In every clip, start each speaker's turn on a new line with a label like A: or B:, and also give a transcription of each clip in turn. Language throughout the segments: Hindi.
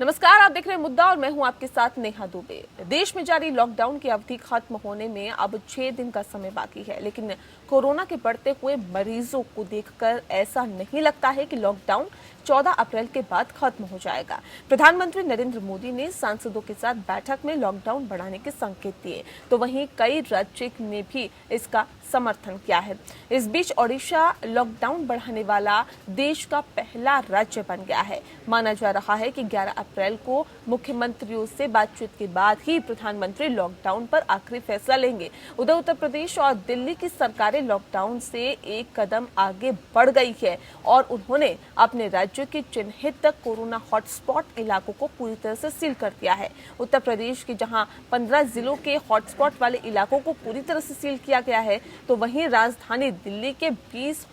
A: नमस्कार, आप देख रहे हैं मुद्दा और मैं हूं आपके साथ नेहा दुबे। देश में जारी लॉकडाउन की अवधि खत्म होने में अब 6 दिन का समय बाकी है, लेकिन कोरोना के बढ़ते हुए मरीजों को देखकर ऐसा नहीं लगता है कि लॉकडाउन 14 अप्रैल के बाद खत्म हो जाएगा। प्रधानमंत्री नरेंद्र मोदी ने सांसदों के साथ बैठक में लॉकडाउन बढ़ाने के संकेत दिए, तो वहीं कई राज्य ने भी इसका समर्थन किया है। इस बीच ओडिशा लॉकडाउन बढ़ाने वाला देश का पहला राज्य बन गया है। माना जा रहा है कि 11 अप्रैल को मुख्यमंत्रियों से बातचीत के बाद ही प्रधानमंत्री लॉकडाउन पर आखिरी फैसला लेंगे। उधर उत्तर प्रदेश और दिल्ली की सरकारें लॉकडाउन से एक कदम आगे बढ़ गई है और उन्होंने अपने राज्य के चिन्हित कोरोना हॉटस्पॉट इलाकों को पूरी तरह से सील कर दिया है। उत्तर प्रदेश के जहां 15 जिलों के हॉटस्पॉट वाले इलाकों को पूरी तरह से सील किया गया है, तो वहीं राजधानी दिल्ली के 20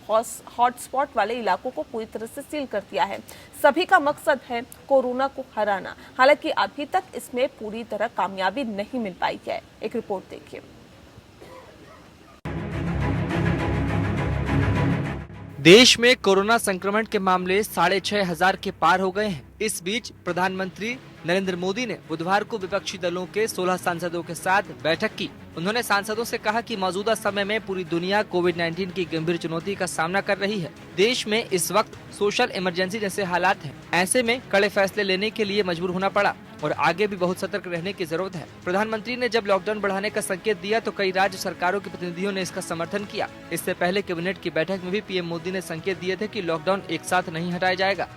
A: हॉटस्पॉट वाले इलाकों को पूरी तरह से सील कर दिया है। सभी का मकसद है कोरोना को हराना। हालांकि अभी तक इसमें पूरी तरह कामयाबी नहीं मिल पाई है। एक रिपोर्ट देखिए।
B: देश में कोरोना संक्रमण के मामले 6,500 के पार हो गए हैं। इस बीच प्रधानमंत्री नरेंद्र मोदी ने बुधवार को विपक्षी दलों के 16 सांसदों के साथ बैठक की। उन्होंने सांसदों से कहा कि मौजूदा समय में पूरी दुनिया कोविड-19 की गंभीर चुनौती का सामना कर रही है। देश में इस वक्त सोशल इमरजेंसी जैसे हालात हैं। ऐसे में कड़े फैसले लेने के लिए मजबूर होना पड़ा और आगे भी बहुत सतर्क रहने की जरूरत है। प्रधानमंत्री ने जब लॉकडाउन बढ़ाने का संकेत दिया तो कई राज्य सरकारों के प्रतिनिधियों ने इसका समर्थन किया। इससे पहले कैबिनेट की बैठक में भी पीएम मोदी ने संकेत दिए थे कि लॉकडाउन एक साथ नहीं हटाया जाएगा।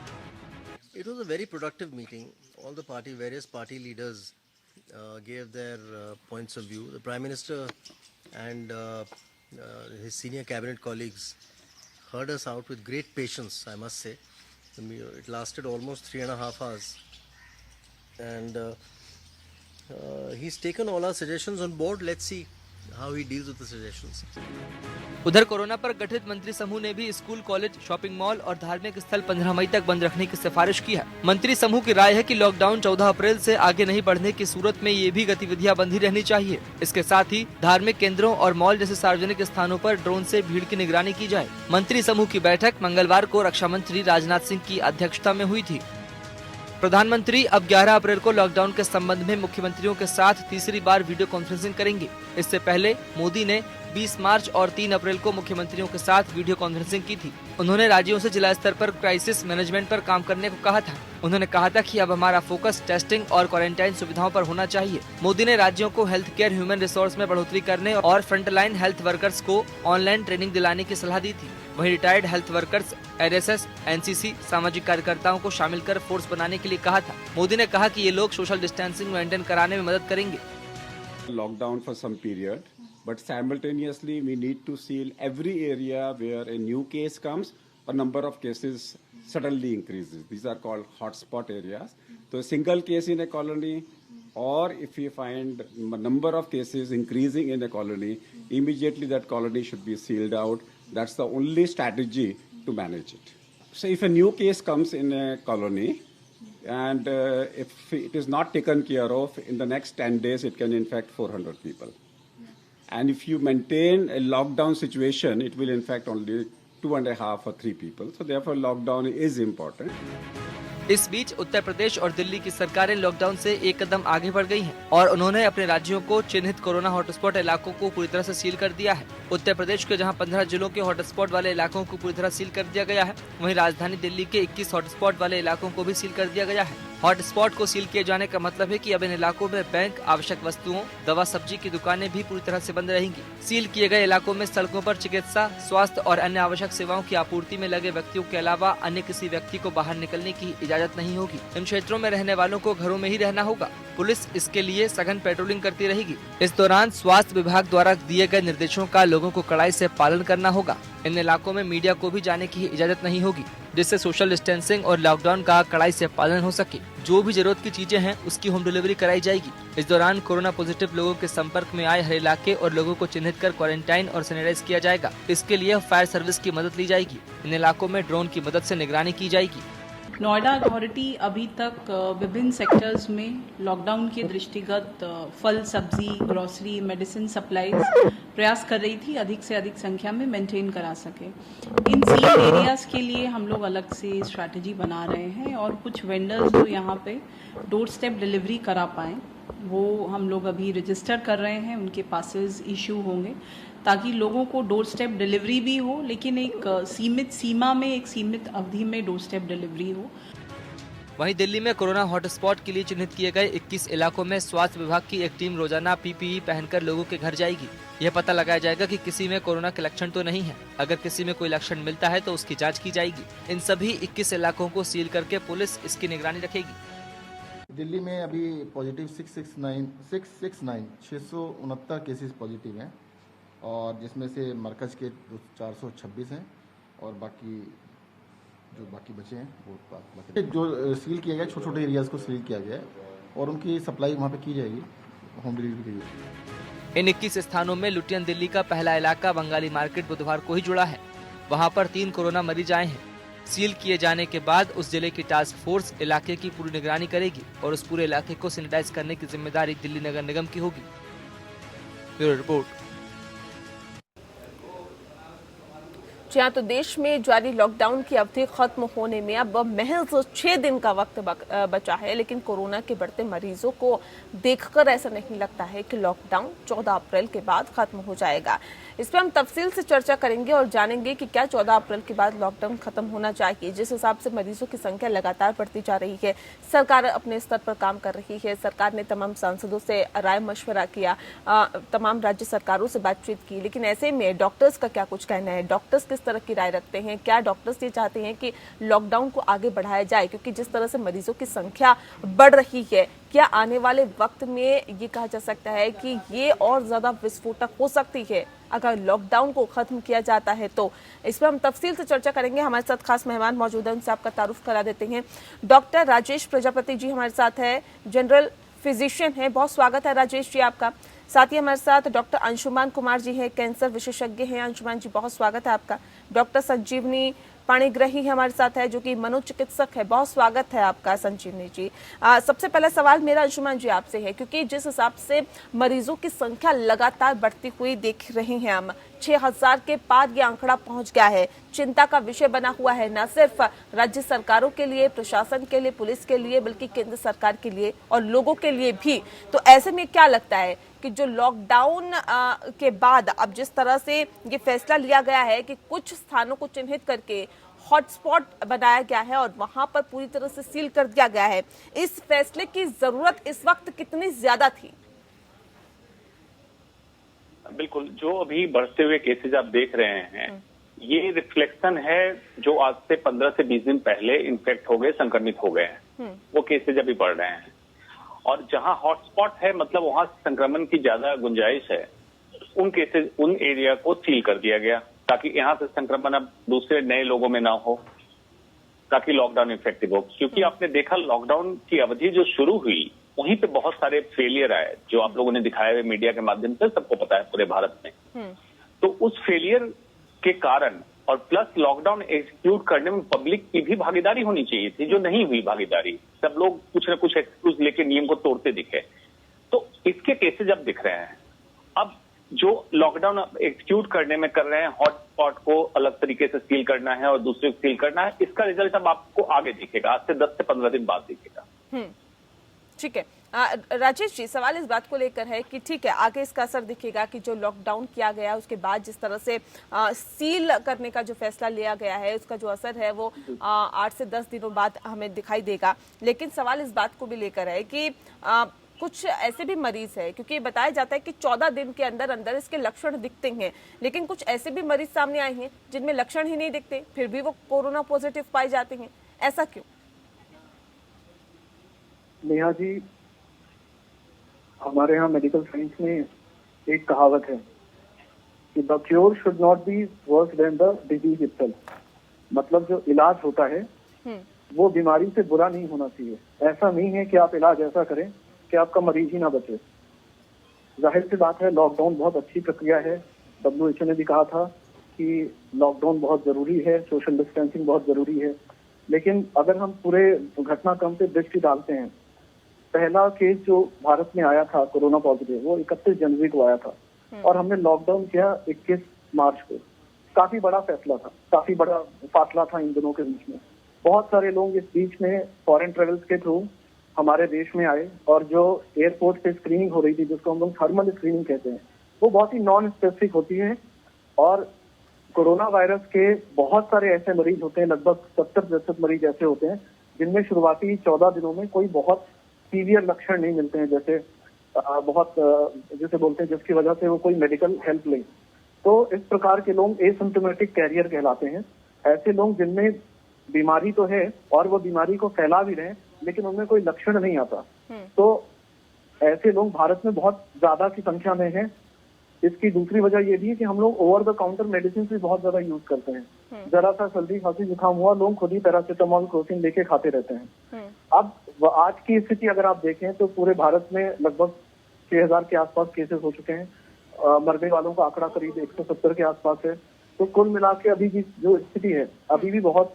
C: It was a very productive meeting. All the various party leaders gave their points of view. The Prime Minister and his senior cabinet colleagues heard us out with great patience, I must say. It lasted almost 3.5 hours. And he's taken all our suggestions on board. Let's see how he deals with the suggestions.
B: उधर कोरोना पर गठित मंत्री समूह ने भी स्कूल, कॉलेज, शॉपिंग मॉल और धार्मिक स्थल 15 मई तक बंद रखने की सिफारिश की है। मंत्री समूह की राय है कि लॉकडाउन 14 अप्रैल से आगे नहीं बढ़ने की सूरत में ये भी गतिविधियां बंद ही रहनी चाहिए। इसके साथ ही धार्मिक केंद्रों और मॉल जैसे सार्वजनिक स्थानों पर ड्रोन से भीड़ की निगरानी की जाए। मंत्री समूह की बैठक मंगलवार को रक्षा मंत्री राजनाथ सिंह की अध्यक्षता में हुई थी। प्रधानमंत्री अब 11 अप्रैल को लॉकडाउन के संबंध में मुख्यमंत्रियों के साथ तीसरी बार वीडियो कॉन्फ्रेंसिंग करेंगे। इससे पहले मोदी ने 20 मार्च और 3 अप्रैल को मुख्यमंत्रियों के साथ वीडियो कॉन्फ्रेंसिंग की थी। उन्होंने राज्यों से जिला स्तर पर क्राइसिस मैनेजमेंट पर काम करने को कहा था। उन्होंने कहा था कि अब हमारा फोकस टेस्टिंग और क्वारंटाइन सुविधाओं पर होना चाहिए। मोदी ने राज्यों को हेल्थ केयर, ह्यूमन रिसोर्स में बढ़ोतरी करने और फ्रंटलाइन हेल्थ वर्कर्स को ऑनलाइन ट्रेनिंग दिलाने की सलाह दी थी। वहीं retired health workers, RSS, NCC, सामाजिक कार्यकर्ताओं को शामिल कर फोर्स बनाने के लिए कहा था। मोदी ने कहा कि ये लोग सोशल डिस्टेंसिंग मेंटेन कराने में मदद करेंगे।
D: Lockdown for some period, but simultaneously we need to seal every area where a new case comes or number of cases suddenly increases. These are called hotspot areas. So a single case in a colony, or if we find number of cases increasing in a colony, immediately that colony should be sealed out. That's the only strategy to manage it. So if a new case comes in a colony, and if it is not taken care of, in the next 10 days it can infect 400 people. And if you maintain a lockdown situation, it will infect only 2.5 or 3 people. So therefore lockdown is important.
B: इस बीच उत्तर प्रदेश और दिल्ली की सरकारें लॉकडाउन से एक कदम आगे बढ़ गई हैं और उन्होंने अपने राज्यों को चिन्हित कोरोना हॉटस्पॉट इलाकों को पूरी तरह से सील कर दिया है। उत्तर प्रदेश के जहां 15 जिलों के हॉटस्पॉट वाले इलाकों को पूरी तरह सील कर दिया गया है, वहीं राजधानी दिल्ली के 21 हॉटस्पॉट वाले इलाकों को भी सील कर दिया गया है। हॉटस्पॉट को सील किए जाने का मतलब है कि अब इन इलाकों में बैंक, आवश्यक वस्तुओं, दवा, सब्जी की दुकानें भी पूरी तरह से बंद रहेंगी। सील किए गए इलाकों में सड़कों पर चिकित्सा, स्वास्थ्य और अन्य आवश्यक सेवाओं की आपूर्ति में लगे व्यक्तियों के अलावा अन्य किसी व्यक्ति को बाहर निकलने की इजाजत नहीं होगी। इन क्षेत्रों में रहने वालों को घरों में ही रहना होगा। पुलिस इसके लिए सघन पेट्रोलिंग करती रहेगी। इस दौरान स्वास्थ्य विभाग द्वारा दिए गए निर्देशों का लोगों को कड़ाई से पालन करना होगा। इन इलाकों में मीडिया को भी जाने की इजाजत नहीं होगी, जिससे सोशल डिस्टेंसिंग और लॉकडाउन का कड़ाई से पालन हो सके। जो भी जरूरत की चीजें हैं उसकी होम डिलीवरी कराई जाएगी। इस दौरान कोरोना पॉजिटिव लोगों के संपर्क में आए हर इलाके और लोगों को चिन्हित कर क्वारंटाइन और सैनिटाइज किया जाएगा। इसके लिए फायर सर्विस की मदद ली जाएगी। इन इलाकों में ड्रोन की मदद से निगरानी की जाएगी।
E: नोएडा अथॉरिटी अभी तक विभिन्न सेक्टर्स में लॉकडाउन के दृष्टिगत फल, सब्जी, ग्रोसरी, मेडिसिन सप्लाईज प्रयास कर रही थी अधिक से अधिक संख्या में मेंटेन करा सके। इन सील एरियाज के लिए हम लोग अलग से स्ट्रैटेजी बना रहे हैं और कुछ वेंडर्स जो यहाँ पे डोर स्टेप डिलीवरी करा पाएँ वो हम लोग अभी रजिस्टर कर रहे हैं, उनके पासेस इशू होंगे ताकि लोगों को डोर स्टेप डिलीवरी भी हो, लेकिन एक सीमित सीमा में, एक सीमित अवधि में डोर स्टेप डिलीवरी हो।
B: वहीं दिल्ली में कोरोना हॉटस्पॉट के लिए चिन्हित किए गए 21 इलाकों में स्वास्थ्य विभाग की एक टीम रोजाना पीपीई पहनकर लोगों के घर जाएगी। यह पता लगाया जाएगा कि किसी में कोरोना के लक्षण तो नहीं है। अगर किसी में कोई लक्षण मिलता है तो उसकी जांच की जाएगी। इन सभी 21 इलाकों को सील करके पुलिस इसकी निगरानी रखेगी।
F: दिल्ली में अभी पॉजिटिव 669 केसेस पॉजिटिव हैं और जिसमें से मरकज के 426 हैं और बाकी बचे हैं वो जो सील किया गया, छोटे छोटे एरियाज को सील किया गया है और उनकी सप्लाई वहाँ पे की जाएगी होम डिलीवरी के लिए।
B: इन 21 स्थानों में लुटियन दिल्ली का पहला इलाका बंगाली मार्केट बुधवार को ही जुड़ा है। वहाँ पर 3 कोरोना मरीज आए हैं। सील किए जाने के बाद उस जिले की टास्क फोर्स इलाके की पूरी निगरानी करेगी और उस पूरे इलाके को सैनिटाइज करने की जिम्मेदारी दिल्ली नगर निगम की होगी। Bureau report.
A: जहाँ तो देश में जारी लॉकडाउन की अवधि खत्म होने में अब महज 6 दिन का वक्त बचा है, लेकिन कोरोना के बढ़ते मरीजों को देखकर ऐसा नहीं लगता है कि लॉकडाउन 14 अप्रैल के बाद खत्म हो जाएगा। इस पर हम तफसील से चर्चा करेंगे और जानेंगे कि क्या 14 अप्रैल के बाद लॉकडाउन खत्म होना चाहिए। जिस हिसाब से मरीजों की संख्या लगातार बढ़ती जा रही है, सरकार अपने स्तर पर काम कर रही है। सरकार ने तमाम सांसदों से राय मशवरा किया, तमाम राज्य सरकारों से बातचीत की, लेकिन ऐसे में डॉक्टर्स का क्या कुछ कहना है? डॉक्टर्स किस तरह की राय रखते हैं? क्या डॉक्टर्स ये चाहते हैं कि लॉकडाउन को आगे बढ़ाया जाए? क्योंकि जिस तरह से मरीजों की संख्या बढ़ रही है, क्या आने वाले वक्त में ये कहा जा सकता है कि ये और ज्यादा विस्फोटक हो सकती है अगर लॉकडाउन को खत्म किया जाता है? तो इस पर हम तफसील से चर्चा करेंगे। हमारे साथ खास मेहमान मौजूद हैं, उनसे आपका तारुफ करा देते हैं। डॉक्टर राजेश प्रजापति जी हमारे साथ है, जनरल फिजिशियन है। बहुत स्वागत है राजेश जी आपका। साथ ही हमारे साथ डॉक्टर अंशुमान कुमार जी हैं, कैंसर विशेषज्ञ हैं। अंशुमान जी बहुत स्वागत है आपका। डॉक्टर संजीवनी पाणिग्राही हमारे साथ है, जो कि मनोचिकित्सक है। बहुत स्वागत है आपका संजीवनी जी। सबसे पहला सवाल मेरा अंशुमान जी आपसे है, क्योंकि जिस हिसाब से मरीजों की संख्या लगातार बढ़ती हुई देख रहे हैं हम, 6000 के पार ये आंकड़ा पहुंच गया है। चिंता का विषय बना हुआ है, न सिर्फ राज्य सरकारों के लिए, प्रशासन के लिए, पुलिस के लिए, बल्कि केंद्र सरकार के लिए और लोगों के लिए भी। तो ऐसे में क्या लगता है कि जो लॉकडाउन के बाद अब जिस तरह से ये फैसला लिया गया है कि कुछ स्थानों को चिन्हित करके हॉटस्पॉट बनाया गया है और वहां पर पूरी तरह से सील कर दिया गया है, इस फैसले की जरूरत इस वक्त कितनी ज्यादा थी?
G: बिल्कुल, जो अभी बढ़ते हुए केसेज आप देख रहे हैं, ये रिफ्लेक्शन है जो आज से 15 से 20 दिन पहले इन्फेक्ट हो गए, संक्रमित हो गए हैं, वो केसेज अभी बढ़ रहे हैं। और जहां हॉटस्पॉट है, मतलब वहां संक्रमण की ज्यादा गुंजाइश है, उन केसेज, उन एरिया को सील कर दिया गया ताकि यहां से संक्रमण अब दूसरे नए लोगों में ना हो, ताकि लॉकडाउन इफेक्टिव हो। क्योंकि आपने देखा लॉकडाउन की अवधि जो शुरू हुई, वहीं पे बहुत सारे फेलियर आए, जो आप लोगों ने दिखाए हुए मीडिया के माध्यम से सबको पता है पूरे भारत में। तो उस फेलियर के कारण और प्लस लॉकडाउन एग्जीक्यूट करने में पब्लिक की भी भागीदारी होनी चाहिए थी, जो नहीं हुई भागीदारी। सब लोग कुछ न कुछ एक्सक्यूज लेके नियम को तोड़ते दिखे। तो इसके केसेज अब दिख रहे हैं। अब जो लॉकडाउन एग्जीक्यूट करने में कर रहे हैं, हॉटस्पॉट को अलग तरीके से सील करना है और दूसरे को सील करना है, इसका रिजल्ट अब आपको आगे दिखेगा, आज से 10 से 15 दिन बाद दिखेगा।
A: ठीक है राजेश जी, सवाल इस बात को लेकर है कि ठीक है, आगे इसका असर दिखेगा कि जो लॉकडाउन किया गया उसके बाद जिस तरह से सील करने का जो फैसला लिया गया है, उसका जो असर है वो 8 से 10 दिनों बाद हमें दिखाई देगा। लेकिन सवाल इस बात को भी लेकर है कि कुछ ऐसे भी मरीज है, क्योंकि बताया जाता है कि 14 दिन के अंदर अंदर इसके लक्षण दिखते हैं, लेकिन कुछ ऐसे भी मरीज सामने आए हैं जिनमें लक्षण ही नहीं दिखते, फिर भी वो कोरोना पॉजिटिव पाए जाते हैं। ऐसा क्यों?
H: नेहा जी, हमारे यहाँ मेडिकल साइंस में एक कहावत है कि the cure should not be worse than the disease itself. मतलब जो इलाज होता है वो बीमारी से बुरा नहीं होना चाहिए। ऐसा नहीं है कि आप इलाज ऐसा करें कि आपका मरीज ही ना बचे। जाहिर सी बात है, लॉकडाउन बहुत अच्छी प्रक्रिया है। WHO ने भी कहा था कि लॉकडाउन बहुत जरूरी है, सोशल डिस्टेंसिंग बहुत जरूरी है, लेकिन अगर हम पूरे घटनाक्रम पे दृष्टि डालते हैं, पहला केस जो भारत में आया था कोरोना पॉजिटिव, वो 31 जनवरी को आया था और हमने लॉकडाउन किया 21 मार्च को। काफी बड़ा फैसला था, काफी बड़ा फासला था इन दोनों के बीच में। बहुत सारे लोग इस बीच में फॉरेन ट्रेवल्स के थ्रू हमारे देश में आए और जो एयरपोर्ट पे स्क्रीनिंग हो रही थी, जिसको हम लोग थर्मल स्क्रीनिंग कहते हैं, वो बहुत ही नॉन स्पेसिफिक होती है और कोरोना वायरस के बहुत सारे ऐसे मरीज होते हैं, लगभग 70% मरीज ऐसे होते हैं जिनमें शुरुआती 14 दिनों में कोई बहुत सीवियर लक्षण नहीं मिलते हैं, जैसे बोलते हैं जिसकी वजह से वो कोई मेडिकल हेल्प ले। तो इस प्रकार के लोग एसिम्प्टोमेटिक कैरियर कहलाते हैं। ऐसे लोग जिनमें बीमारी तो है और वो बीमारी को फैला भी रहे हैं लेकिन उनमें कोई लक्षण नहीं आता, तो ऐसे लोग भारत में बहुत ज्यादा की संख्या में हैं। इसकी दूसरी वजह ये भी है कि हम लोग ओवर द काउंटर मेडिसिन भी बहुत ज्यादा यूज करते हैं। जरा सा सर्दी खांसी जुकाम हुआ, लोग खुद ही पैरासीटामोल क्रोसिन लेके खाते रहते हैं। अब आज की स्थिति अगर आप देखें तो पूरे भारत में लगभग 6000 के आसपास केसेस हो चुके हैं। मरने वालों का आंकड़ा करीब 170 के आसपास है। तो कुल मिला के अभी की जो स्थिति है अभी भी बहुत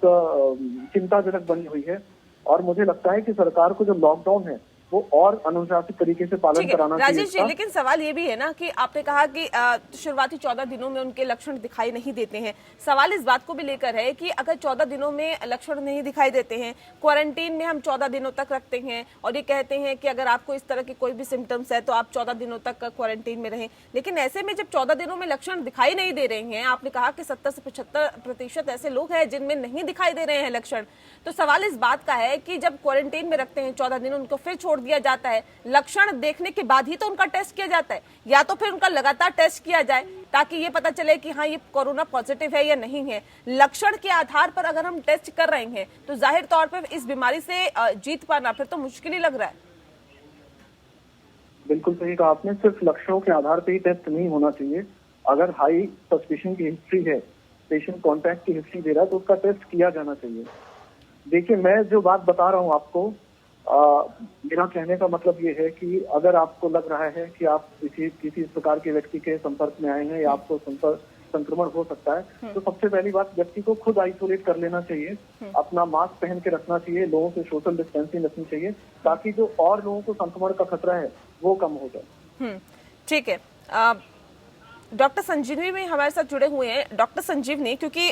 H: चिंताजनक बनी हुई है और मुझे लगता है कि सरकार को जो लॉकडाउन है वो और अनुशासित तरीके से पालन कराना चाहिए।
A: राजेश जी, लेकिन सवाल ये भी है ना कि आपने कहा कि शुरुआती 14 दिनों में उनके लक्षण दिखाई नहीं देते हैं। सवाल इस बात को भी लेकर है कि अगर 14 दिनों में लक्षण नहीं दिखाई देते हैं, क्वारंटीन में हम 14 दिनों तक रखते हैं और ये कहते हैं कि अगर आपको इस तरह के कोई भी सिम्टम्स है तो आप 14 दिनों तक क्वारंटीन में रहें, लेकिन ऐसे में जब 14 दिनों में लक्षण दिखाई नहीं दे रहे हैं, आपने कहा कि 70 से 75% ऐसे लोग हैं जिनमें नहीं दिखाई दे रहे हैं लक्षण, तो सवाल इस बात का है कि जब क्वारंटीन में रखते हैं 14 दिन, उनको फिर छोड़ दिया जाता है, लक्षण देखने के बाद ही तो उनका टेस्ट किया जाता है, या तो फिर उनका लगातार टेस्ट किया जाए ताकि ये पता चले कि हाँ ये कोरोना पॉजिटिव है या नहीं है। लक्षण के आधार पर अगर हम टेस्ट कर रहे हैं तो जाहिर तौर पर इस बीमारी से जीत पाना फिर तो मुश्किल ही लग रहा है।
H: बिल्कुल सही कहा आपने, सिर्फ लक्षणों के आधार पर ही टेस्ट नहीं होना चाहिए। अगर हाई सस्पिशन की हिस्ट्री है, पेशेंट कॉन्टैक्ट की हिस्ट्री दे रहा है तो उसका टेस्ट किया जाना चाहिए। देखिए, मैं जो बात बता रहा हूँ आपको, मेरा कहने का मतलब ये है कि अगर आपको लग रहा है कि आप किसी प्रकार के व्यक्ति के संपर्क में आए हैं या आपको संक्रमण हो सकता है, तो सबसे पहली बात व्यक्ति को खुद आइसोलेट कर लेना चाहिए, अपना मास्क पहन के रखना चाहिए, लोगों से सोशल डिस्टेंसिंग रखनी चाहिए ताकि जो और लोगों को संक्रमण का खतरा है वो कम हो जाए।
A: ठीक है, डॉक्टर संजीवनी भी हमारे साथ जुड़े हुए हैं। डॉक्टर संजीवनी, क्योंकि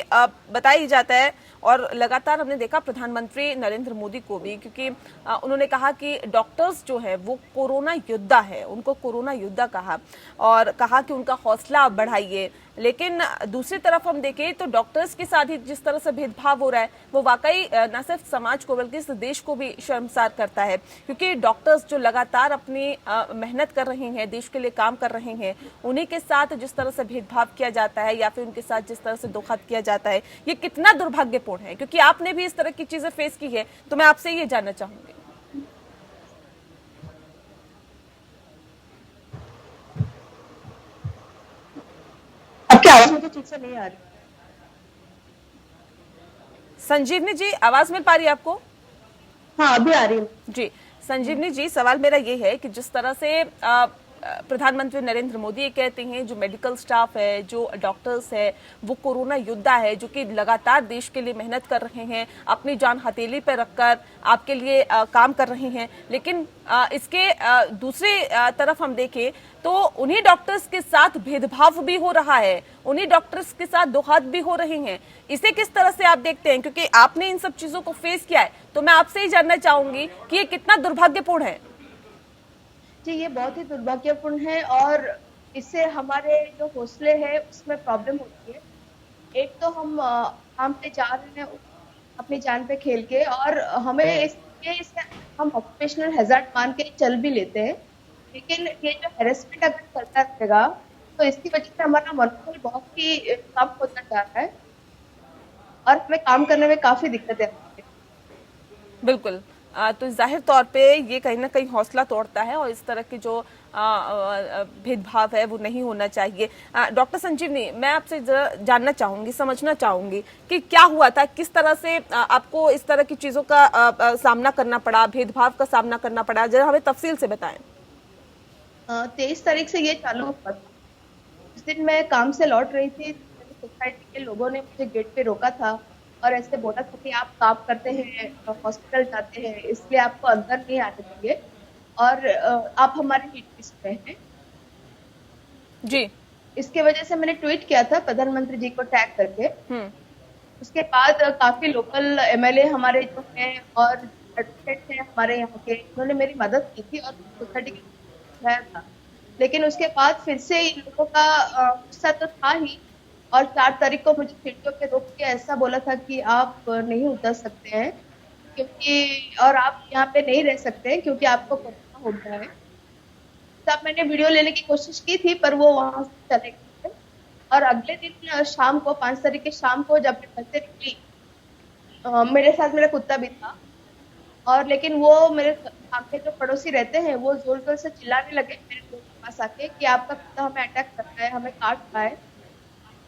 A: बताया जाता है और लगातार हमने देखा प्रधानमंत्री नरेंद्र मोदी को भी, क्योंकि उन्होंने कहा कि डॉक्टर्स जो है वो कोरोना योद्धा है, उनको कोरोना योद्धा कहा और कहा कि उनका हौसला बढ़ाइए। लेकिन दूसरी तरफ हम देखें तो डॉक्टर्स के साथ ही जिस तरह से भेदभाव हो रहा है वो वाकई न सिर्फ समाज को बल्कि इस देश को भी शर्मसार करता है, क्योंकि डॉक्टर्स जो लगातार अपनी मेहनत कर रहे हैं, देश के लिए काम कर रहे हैं, उन्हीं के साथ जिस तरह से भेदभाव किया जाता है या फिर उनके साथ जिस तरह से धोखा किया जाता है, ये कितना दुर्भाग्यपूर्ण है। क्योंकि आपने भी इस तरह की चीजें फेस की है, तो मैं आपसे ये जानना चाहूंगी।
I: आपकी आवाज मुझे ठीक से नहीं आ रही।
A: संजीवनी जी, आवाज मिल पा रही है आपको?
I: हाँ, अभी आ रही है
A: जी। संजीवनी जी, सवाल मेरा ये है कि जिस तरह से प्रधानमंत्री नरेंद्र मोदी ये कहते हैं जो मेडिकल स्टाफ है, जो डॉक्टर्स है, वो कोरोना योद्धा है, जो कि लगातार देश के लिए मेहनत कर रहे हैं, अपनी जान हथेली पर रखकर आपके लिए काम कर रहे हैं, लेकिन इसके दूसरी तरफ हम देखें तो उन्हीं डॉक्टर्स के साथ भेदभाव भी हो रहा है, उन्हीं डॉक्टर्स के साथ धोखा भी हो रहे हैं। इसे किस तरह से आप देखते हैं? क्योंकि आपने इन सब चीजों को फेस किया है, तो मैं आपसे ही जानना चाहूंगी कि ये कितना दुर्भाग्यपूर्ण है।
I: जी, ये बहुत ही दुर्भाग्यपूर्ण है और इससे हमारे जो हौसले हैं उसमें प्रॉब्लम होती है। एक तो हम पे जा रहे हैं अपनी जान पे खेल के और हमें इसे हम ऑक्यूपेशनल हैजार्ड मान के चल भी लेते हैं, लेकिन ये जो हैरेसमेंट अगर चलता रहेगा तो इसकी वजह से हमारा मनोबल बहुत ही कम होता जा रहा है और हमें काम करने में काफी दिक्कतें आती है।
A: बिल्कुल, तो जाहिर तौर पे ये कहीं ना कहीं हौसला तोड़ता है और इस तरह के जो भेदभाव है वो नहीं होना चाहिए। डॉक्टर संजीवनी, मैं आपसे जानना चाहूंगी, समझना चाहूंगी कि क्या हुआ था, किस तरह से आपको इस तरह की चीजों का सामना करना पड़ा, भेदभाव का सामना करना पड़ा, जरा हमें तफसील से बताएं।
I: 23 तारीख से ये चालू हुआ था। उस दिन मैं काम से लौट रही थी, सोसाइटी के लोगों ने मुझे गेट पे रोका था और ऐसे बोला था कि आप काम करते हैं, हॉस्पिटल जाते हैं, इसलिए आपको अंदर नहीं आने देंगे और आप हमारे हिट लिस्ट में हैं।
A: जी।
I: इसके वजह से मैंने ट्वीट किया था प्रधानमंत्री जी को टैग करके। उसके बाद काफी लोकल एमएलए हमारे जो हैं और एडवोकेट हैं हमारे यहाँ के, उन्होंने मेरी मदद की थी और सोसाइटी के बुलाया था। लेकिन उसके बाद फिर से इन लोगों का गुस्सा तो था ही, और 4 तारीख को मुझे खिड़कियों पे रोक के ऐसा बोला था कि आप नहीं उतर सकते हैं क्योंकि, और आप यहाँ पे नहीं रह सकते हैं क्योंकि आपको कोरोना हो गया है। तब मैंने वीडियो लेने की कोशिश की थी पर वो वहां से चले गए थे। और अगले दिन शाम को 5 तारीख के शाम को जब मैं घर से निकली, मेरे साथ मेरा कुत्ता भी था, और लेकिन वो मेरे सामने जो पड़ोसी रहते हैं वो जोर जोर से चिल्लाने लगे मेरे के पास आके कि आपका कुत्ता हमें अटैक कर रहा है, हमें काट रहा है,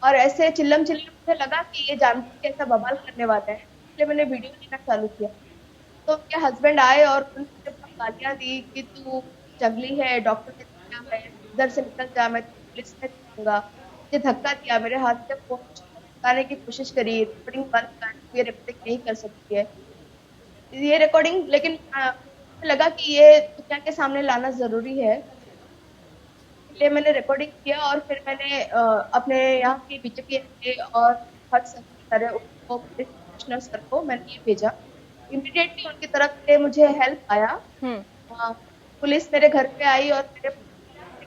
I: और ऐसे चिल्लम मुझे लगा कि ये जानबूझ के ऐसा बवाल करने वाला है, इसलिए मैंने वीडियो लेना चालू किया। तो उनके हस्बैंड आए और उन्होंने गालियां दी कि तू जंगली है, डॉक्टर ने क्या है, इधर से निकल जा, मैं पुलिस में दूंगा। मुझे धक्का दिया, मेरे हाथ से फोन उठाने की कोशिश करी, रिकॉर्डिंग बंद कर, ये रिकॉर्डिंग नहीं कर सकती है ये रिकॉर्डिंग, लेकिन मुझे लगा कि ये दुनिया के सामने लाना जरूरी है, इसलिए मैंने रिकॉर्डिंग किया। और फिर मैंने अपने यहाँ के बीजेपी और हर सर को, पुलिस कमिश्नर सर को मैंने ये भेजा। इमीडिएटली उनकी तरफ से मुझे हेल्प आया। पुलिस मेरे घर पे आई और मेरे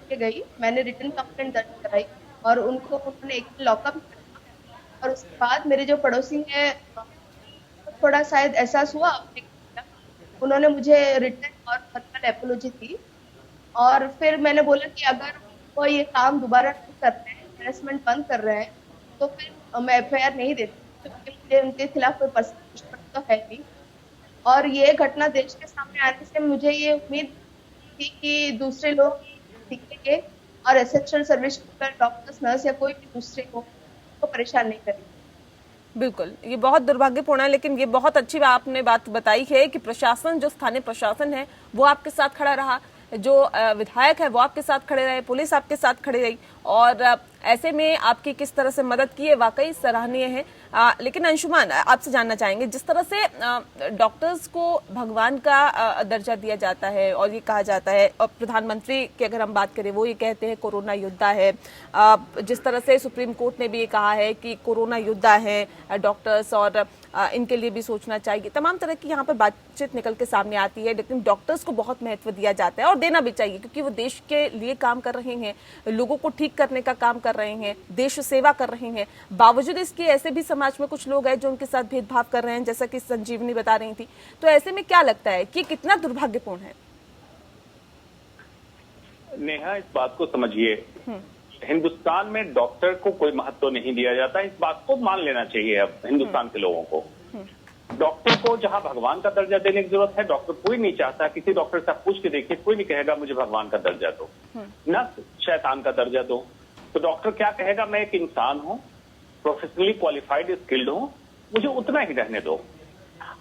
I: के गई, मैंने रिटन कंप्लेंट दर्ज कराई और उनको उन्होंने एक लॉकअप किया। और उसके बाद मेरे जो पड़ोसी हैं थोड़ा शायद एहसास हुआ, उन्होंने मुझे रिटन और वर्बल एपोलॉजी दी। और फिर मैंने बोला कि अगर वो ये काम दोबारा नहीं कर रहे हैं, हैरेसमेंट बंद कर रहे हैं, तो फिर मैं एफआईआर नहीं देती क्योंकि मुझे उनके खिलाफ कोई पर्सनल तो है नहीं। और ये घटना देश के सामने आने से मुझे ये उम्मीद थी कि दूसरे लोग सीखेंगे और एसेंशियल सर्विस डॉक्टर्स, नर्स या कोई भी दूसरे को परेशान नहीं करेंगे।
A: बिल्कुल, ये बहुत दुर्भाग्यपूर्ण है, लेकिन ये बहुत अच्छी आपने बात बताई है कि प्रशासन, जो स्थानीय प्रशासन है वो आपके साथ खड़ा रहा, जो विधायक है वो आपके साथ खड़े रहे, पुलिस आपके साथ खड़ी रही, और ऐसे में आपकी किस तरह से मदद की है वाकई सराहनीय है। लेकिन अंशुमान, आपसे जानना चाहेंगे, जिस तरह से डॉक्टर्स को भगवान का दर्जा दिया जाता है और ये कहा जाता है, और प्रधानमंत्री की अगर हम बात करें वो ये कहते हैं कोरोना योद्धा है, जिस तरह से सुप्रीम कोर्ट ने भी ये कहा है कि कोरोना योद्धा है डॉक्टर्स और इनके लिए भी सोचना चाहिए, तमाम तरह की यहाँ पर बातचीत निकल के सामने आती है, लेकिन डॉक्टर्स को बहुत महत्व दिया जाता है और देना भी चाहिए क्योंकि वो देश के लिए काम कर रहे हैं, लोगों को ठीक करने का काम कर रहे हैं, देश सेवा कर रहे हैं। बावजूद इसके ऐसे भी समाज में कुछ लोग हैं जो उनके साथ भेदभाव कर रहे हैं, जैसा कि संजीवनी बता रही थी। तो ऐसे में क्या लगता है कि कितना दुर्भाग्यपूर्ण है?
G: नेहा, इस बात को समझिए, हिंदुस्तान में डॉक्टर को कोई महत्व नहीं दिया जाता, इस बात को मान लेना चाहिए अब हिंदुस्तान के लोगों को। डॉक्टर को जहां भगवान का दर्जा देने की जरूरत है, डॉक्टर कोई नहीं चाहता, किसी डॉक्टर से आप पूछ के देखिए, कोई नहीं कहेगा मुझे भगवान का दर्जा दो, न शैतान का दर्जा दो। तो डॉक्टर क्या कहेगा, मैं एक इंसान हूं, प्रोफेशनली क्वालिफाइड, स्किल्ड हूं, मुझे उतना ही रहने दो।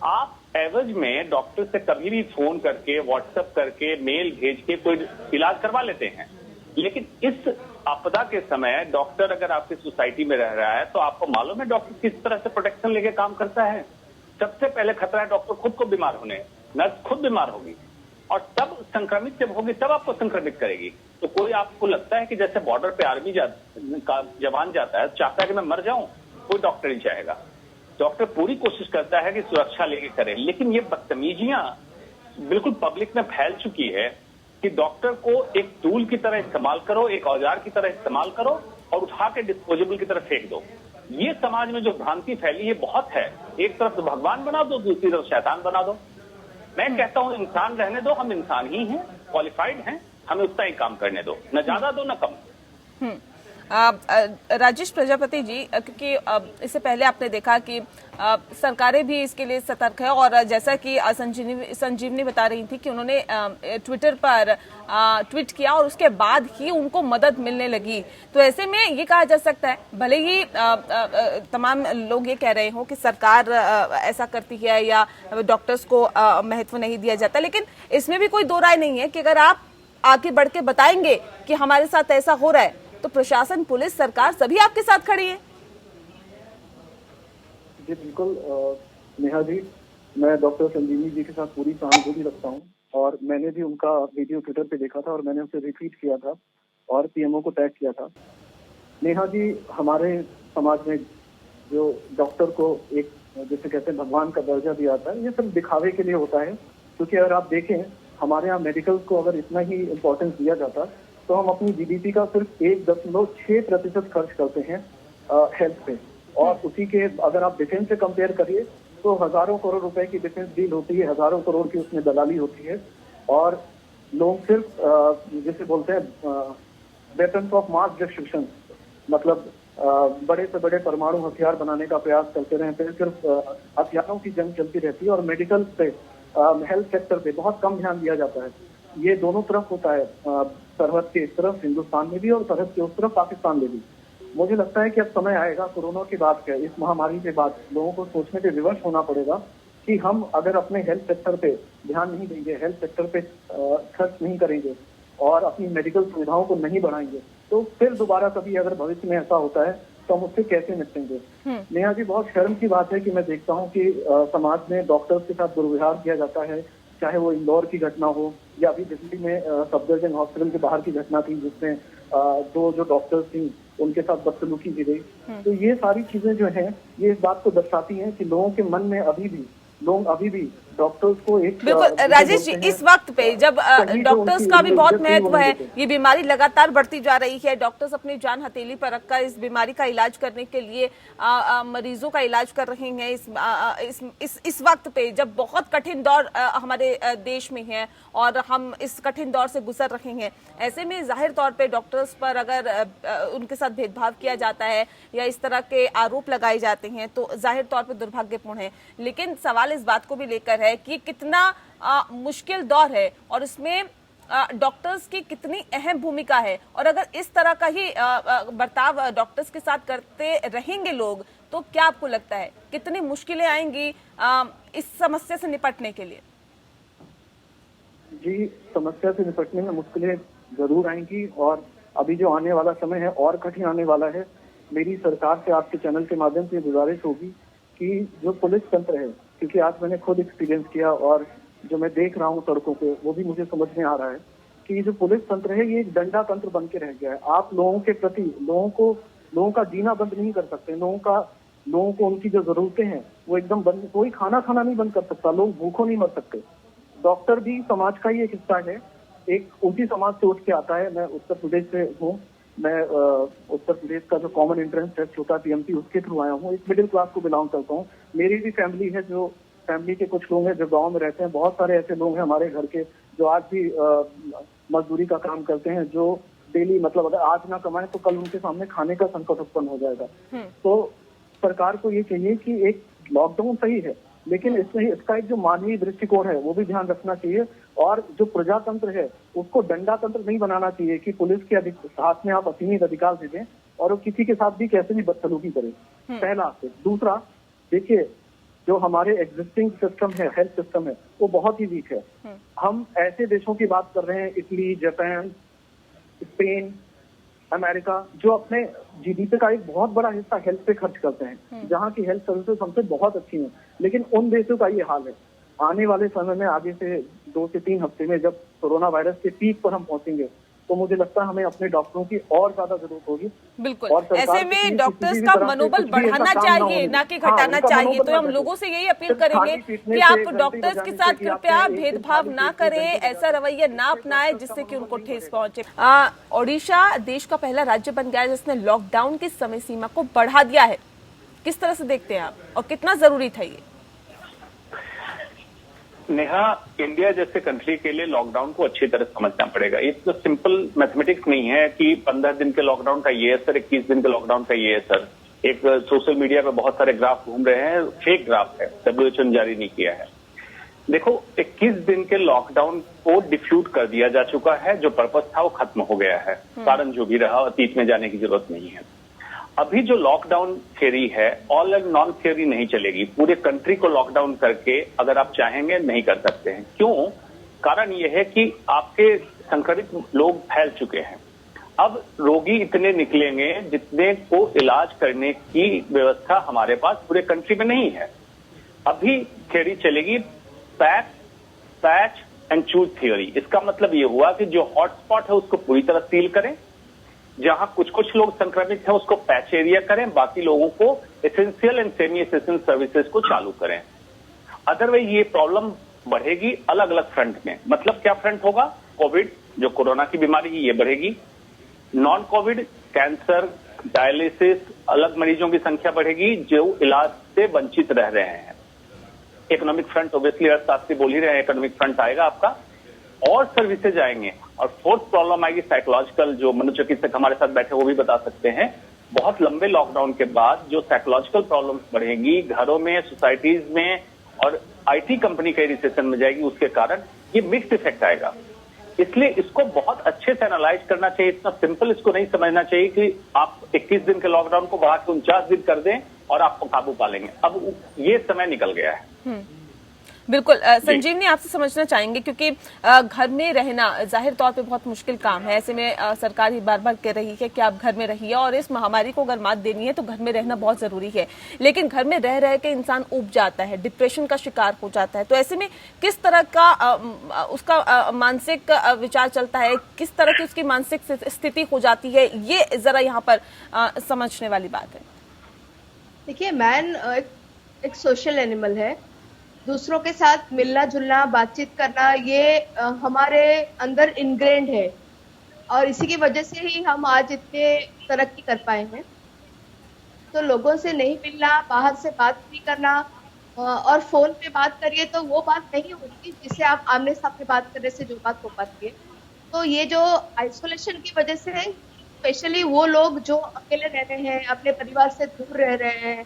G: आप एवज में डॉक्टर से कभी भी फोन करके, व्हाट्सएप करके, मेल भेज के कोई इलाज करवा लेते हैं, लेकिन इस आपदा के समय डॉक्टर अगर आपकी सोसाइटी में रह रहा है तो आपको मालूम है डॉक्टर किस तरह से प्रोटेक्शन लेके काम करता है। सबसे पहले खतरा है डॉक्टर खुद को बीमार होने, नर्स खुद बीमार होगी और तब संक्रमित जब होगी तब आपको संक्रमित करेगी। तो कोई आपको लगता है कि जैसे बॉर्डर पे आर्मी का जवान जाता है, चाहता है कि मैं मर जाऊं, कोई डॉक्टर नहीं चाहेगा। डॉक्टर पूरी कोशिश करता है कि सुरक्षा लेके करे, लेकिन ये बदतमीजियां बिल्कुल पब्लिक में फैल चुकी है कि डॉक्टर को एक टूल की तरह इस्तेमाल करो, एक औजार की तरह इस्तेमाल करो और उठा के डिस्पोजेबल की तरह फेंक दो। ये समाज में जो भ्रांति फैली है बहुत है। एक तरफ तो भगवान बना दो, दूसरी तरफ शैतान बना दो। मैं कहता हूं इंसान रहने दो, हम इंसान ही हैं, क्वालिफाइड हैं, हमें उतना ही काम करने दो, न ज्यादा दो न कम।
A: राजेश प्रजापति जी, क्योंकि इससे पहले आपने देखा कि सरकारें भी इसके लिए सतर्क है और जैसा कि संजीवनी बता रही थी कि उन्होंने ट्विटर पर ट्वीट किया और उसके बाद ही उनको मदद मिलने लगी। तो ऐसे में ये कहा जा सकता है, भले ही तमाम लोग ये कह रहे हो कि सरकार ऐसा करती है या डॉक्टर्स को महत्व नहीं दिया जाता, लेकिन इसमें भी कोई दो राय नहीं है कि अगर आप आगे बढ़ के बताएंगे कि हमारे साथ ऐसा हो रहा है तो प्रशासन, पुलिस, सरकार सभी आपके साथ खड़ी है।
H: जी बिल्कुल नेहा जी, मैं डॉक्टर संजीवनी जी के साथ पूरी सहानुभूति रखता हूँ और मैंने भी उनका वीडियो ट्विटर पे देखा था और मैंने उसे रिट्वीट किया था और पीएमओ को टैग किया था। नेहा जी, हमारे समाज में जो डॉक्टर को एक जैसे कहते हैं भगवान का दर्जा दिया जाता है, ये सब दिखावे के लिए होता है। क्योंकि अगर आप देखें हमारे यहाँ मेडिकल को अगर इतना ही इम्पोर्टेंस दिया जाता तो हम अपनी जीडीपी का सिर्फ 1.6% खर्च करते हैं हेल्थ पे, और उसी के अगर आप डिफेंस से कंपेयर करिए तो हजारों करोड़ रुपए की डिफेंस डील होती है, हजारों करोड़ की उसमें दलाली होती है और लोग सिर्फ जिसे बोलते हैं वेपन्स ऑफ मास डिस्ट्रक्शन, मतलब बड़े से बड़े परमाणु हथियार बनाने का प्रयास करते रहते हैं। सिर्फ हथियारों की जंग चलती रहती है और मेडिकल पे हेल्थ सेक्टर पे बहुत कम ध्यान दिया जाता है। ये दोनों तरफ होता है, सरहद के इस तरफ हिंदुस्तान में भी और सरहद के उस तरफ पाकिस्तान में भी। मुझे लगता है कि अब समय आएगा कोरोना के बाद का, इस महामारी के बाद लोगों को सोचने पे विवश होना पड़ेगा कि हम अगर अपने हेल्थ सेक्टर पे ध्यान नहीं देंगे, हेल्थ सेक्टर पे खर्च नहीं करेंगे और अपनी मेडिकल सुविधाओं को नहीं बढ़ाएंगे तो फिर दोबारा कभी अगर भविष्य में ऐसा होता है तो हम उससे कैसे निपटेंगे। नेहा जी, बहुत शर्म की बात है कि मैं देखता हूँ कि समाज में डॉक्टर्स के साथ दुर्व्यवहार किया जाता है, चाहे वो इंदौर की घटना हो या अभी दिल्ली में सफदरजंग हॉस्पिटल के बाहर की घटना थी जिसमें दो जो डॉक्टर्स थी उनके साथ बदसलूकी की गई। तो ये सारी चीजें जो हैं ये इस बात को दर्शाती हैं कि लोगों के मन में लोग अभी भी डॉक्टर्स को एक
A: बिल्कुल राजेश जी, इस वक्त पे जब डॉक्टर्स का भी बहुत महत्व है, ये बीमारी लगातार बढ़ती जा रही है, डॉक्टर्स अपनी जान हथेली पर रखकर इस बीमारी का इलाज करने के लिए मरीजों का इलाज कर रहे हैं। इस वक्त पे जब बहुत कठिन दौर हमारे देश में है और हम इस कठिन दौर से गुजर रहे हैं, ऐसे में जाहिर तौर पे डॉक्टर्स पर अगर उनके साथ भेदभाव किया जाता है या इस तरह के आरोप लगाए जाते हैं तो जाहिर तौर पर दुर्भाग्यपूर्ण है। लेकिन सवाल इस बात को भी लेकर है कि कितना मुश्किल दौर है और इसमें डॉक्टर्स की कितनी अहम भूमिका है, और अगर इस तरह का ही बर्ताव डॉक्टर्स के साथ करते रहेंगे लोग तो क्या आपको लगता है कितनी मुश्किलें आएंगी इस समस्या से निपटने के लिए?
H: जी, समस्या से निपटने में मुश्किलें जरूर आएंगी और अभी जो आने वाला समय है और कठिन आने वाला है। मेरी सरकार से आपके चैनल के माध्यम से गुजारिश होगी कि जो पुलिस तंत्र है, क्योंकि आज मैंने खुद एक्सपीरियंस किया और जो मैं देख रहा हूँ सड़कों पे वो भी मुझे समझ में आ रहा है कि जो पुलिस तंत्र है ये एक डंडा तंत्र बन के रह गया है। आप लोगों के प्रति लोगों का जीना बंद नहीं कर सकते, लोगों को उनकी जो जरूरतें हैं वो एकदम बंद, कोई खाना नहीं बंद कर सकता, लोग भूखों नहीं मर सकते। डॉक्टर भी समाज का ही एक हिस्सा है, एक उसी समाज से उठ के आता है। मैं उत्तर प्रदेश से हूँ, मैं उत्तर प्रदेश का जो कॉमन एंट्रेंस टेस्ट होता है पीएमटी उसके थ्रू आया हूँ। एक मिडिल क्लास को बिलोंग करता हूँ। मेरी भी फैमिली है, जो फैमिली के कुछ लोग हैं जो गांव में रहते हैं। बहुत सारे ऐसे लोग हैं हमारे घर के जो आज भी मजदूरी का काम करते हैं, जो डेली मतलब अगर आज ना कमाए तो कल उनके सामने खाने का संकट उत्पन्न हो जाएगा। तो सरकार को ये चाहिए कि एक लॉकडाउन सही है लेकिन इसका एक जो मानवीय दृष्टिकोण है वो भी ध्यान रखना चाहिए और जो प्रजातंत्र है उसको डंडा तंत्र नहीं बनाना चाहिए कि पुलिस के हाथ में आप असीमित अधिकार दे दें और वो किसी के साथ भी कैसे भी बदसलूकी करे। पहला। दूसरा, देखिए जो हमारे एग्जिस्टिंग सिस्टम है, हेल्थ सिस्टम है, वो बहुत ही वीक है। हम ऐसे देशों की बात कर रहे हैं, इटली, जापान, स्पेन, अमेरिका, जो अपने जीडीपी का एक बहुत बड़ा हिस्सा हेल्थ पे खर्च करते हैं, जहाँ की हेल्थ सर्विसेज हमसे बहुत अच्छी हैं, लेकिन उन देशों का ये हाल है। आने वाले समय में आगे से 2 से 3 हफ्ते में जब कोरोना वायरस के पीक पर हम पहुंचेंगे तो मुझे लगता है हमें अपने डॉक्टरों की और ज्यादा जरूरत होगी।
A: बिल्कुल, ऐसे में डॉक्टर्स का मनोबल बढ़ाना चाहिए ना कि घटाना चाहिए। तो हम लोगों से यही अपील करेंगे कि आप डॉक्टर्स के साथ कृपया भेदभाव ना करें, ऐसा रवैया ना अपनाएं जिससे कि उनको ठेस पहुंचे। ओडिशा देश का पहला राज्य बन गया है जिसने लॉकडाउन की समय सीमा को बढ़ा दिया है। किस तरह से देखते हैं आप और कितना जरूरी था ये?
G: नेहा, इंडिया जैसे कंट्री के लिए लॉकडाउन को अच्छी तरह समझना पड़ेगा। ये तो सिंपल मैथमेटिक्स नहीं है कि 15 दिन के लॉकडाउन का ये असर, 21 दिन के लॉकडाउन का ये असर। एक सोशल मीडिया पे बहुत सारे ग्राफ घूम रहे हैं, फेक ग्राफ है, WHO ने जारी नहीं किया है। देखो, 21 दिन के लॉकडाउन को डिफ्यूट कर दिया जा चुका है। जो पर्पस था वो खत्म हो गया है। कारण जो भी रहा, अतीत में जाने की जरूरत नहीं है। अभी जो लॉकडाउन थियरी है, ऑल एंड नॉन थियरी नहीं चलेगी। पूरे कंट्री को लॉकडाउन करके अगर आप चाहेंगे नहीं कर सकते हैं। क्यों? कारण यह है कि आपके संक्रमित लोग फैल चुके हैं। अब रोगी इतने निकलेंगे जितने को इलाज करने की व्यवस्था हमारे पास पूरे कंट्री में नहीं है। अभी थ्योरी चलेगी पैच एंड चूज थ्योरी। इसका मतलब ये हुआ कि जो हॉटस्पॉट है उसको पूरी तरह सील करें, जहां कुछ कुछ लोग संक्रमित हैं उसको पैच एरिया करें, बाकी लोगों को essential and semi essential services को चालू करें। अदरवाइज ये प्रॉब्लम बढ़ेगी अलग अलग फ्रंट में। मतलब क्या फ्रंट होगा? कोविड, जो कोरोना की बीमारी है, ये बढ़ेगी। नॉन कोविड, कैंसर, डायलिसिस, अलग मरीजों की संख्या बढ़ेगी जो इलाज से वंचित रह रहे हैं। इकोनॉमिक फ्रंट ऑब्वियसली अर्थशास्त्री बोल ही रहे हैं, इकोनॉमिक फ्रंट आएगा आपका और सर्विसेज आएंगे। और फोर्थ प्रॉब्लम आएगी साइकोलॉजिकल, जो मनोचिकित्सक हमारे साथ बैठे वो भी बता सकते हैं। बहुत लंबे लॉकडाउन के बाद जो साइकोलॉजिकल प्रॉब्लम्स बढ़ेंगी घरों में, सोसाइटीज में, और आईटी कंपनी कई रिसेशन में जाएगी, उसके कारण ये मिक्स्ड इफेक्ट आएगा। इसलिए इसको बहुत अच्छे से एनालाइज करना चाहिए। इतना सिंपल इसको नहीं समझना चाहिए कि आप 21 दिन के लॉकडाउन को बढ़ा के 49 दिन कर दें और आपको काबू पा लेंगे। अब ये समय निकल गया है।
A: बिल्कुल। संजीवनी, आपसे समझना चाहेंगे क्योंकि घर में रहना जाहिर तौर पे बहुत मुश्किल काम है। ऐसे में सरकार ही बार बार कह रही है कि आप घर में रहिए और इस महामारी को अगर मात देनी है तो घर में रहना बहुत जरूरी है। लेकिन घर में रह रह के इंसान ऊब जाता है, डिप्रेशन का शिकार हो जाता है। तो ऐसे में किस तरह का उसका मानसिक विचार चलता है, किस तरह की उसकी मानसिक स्थिति हो जाती है, ये जरा यहाँ पर समझने वाली बात है।
I: देखिए, मैन एक सोशल एनिमल है। दूसरों के साथ मिलना जुलना, बातचीत करना, ये हमारे अंदर इनग्रेन्ड है और इसी की वजह से ही हम आज इतने तरक्की कर पाए हैं। तो लोगों से नहीं मिलना, बाहर से बात नहीं करना और फोन पे बात करिए तो वो बात नहीं होती जिससे आप आमने सामने बात करने से जो बात हो पाती है। तो ये जो आइसोलेशन की वजह से, स्पेशली वो लोग जो अकेले रह रहे हैं, अपने परिवार से दूर रह रहे हैं,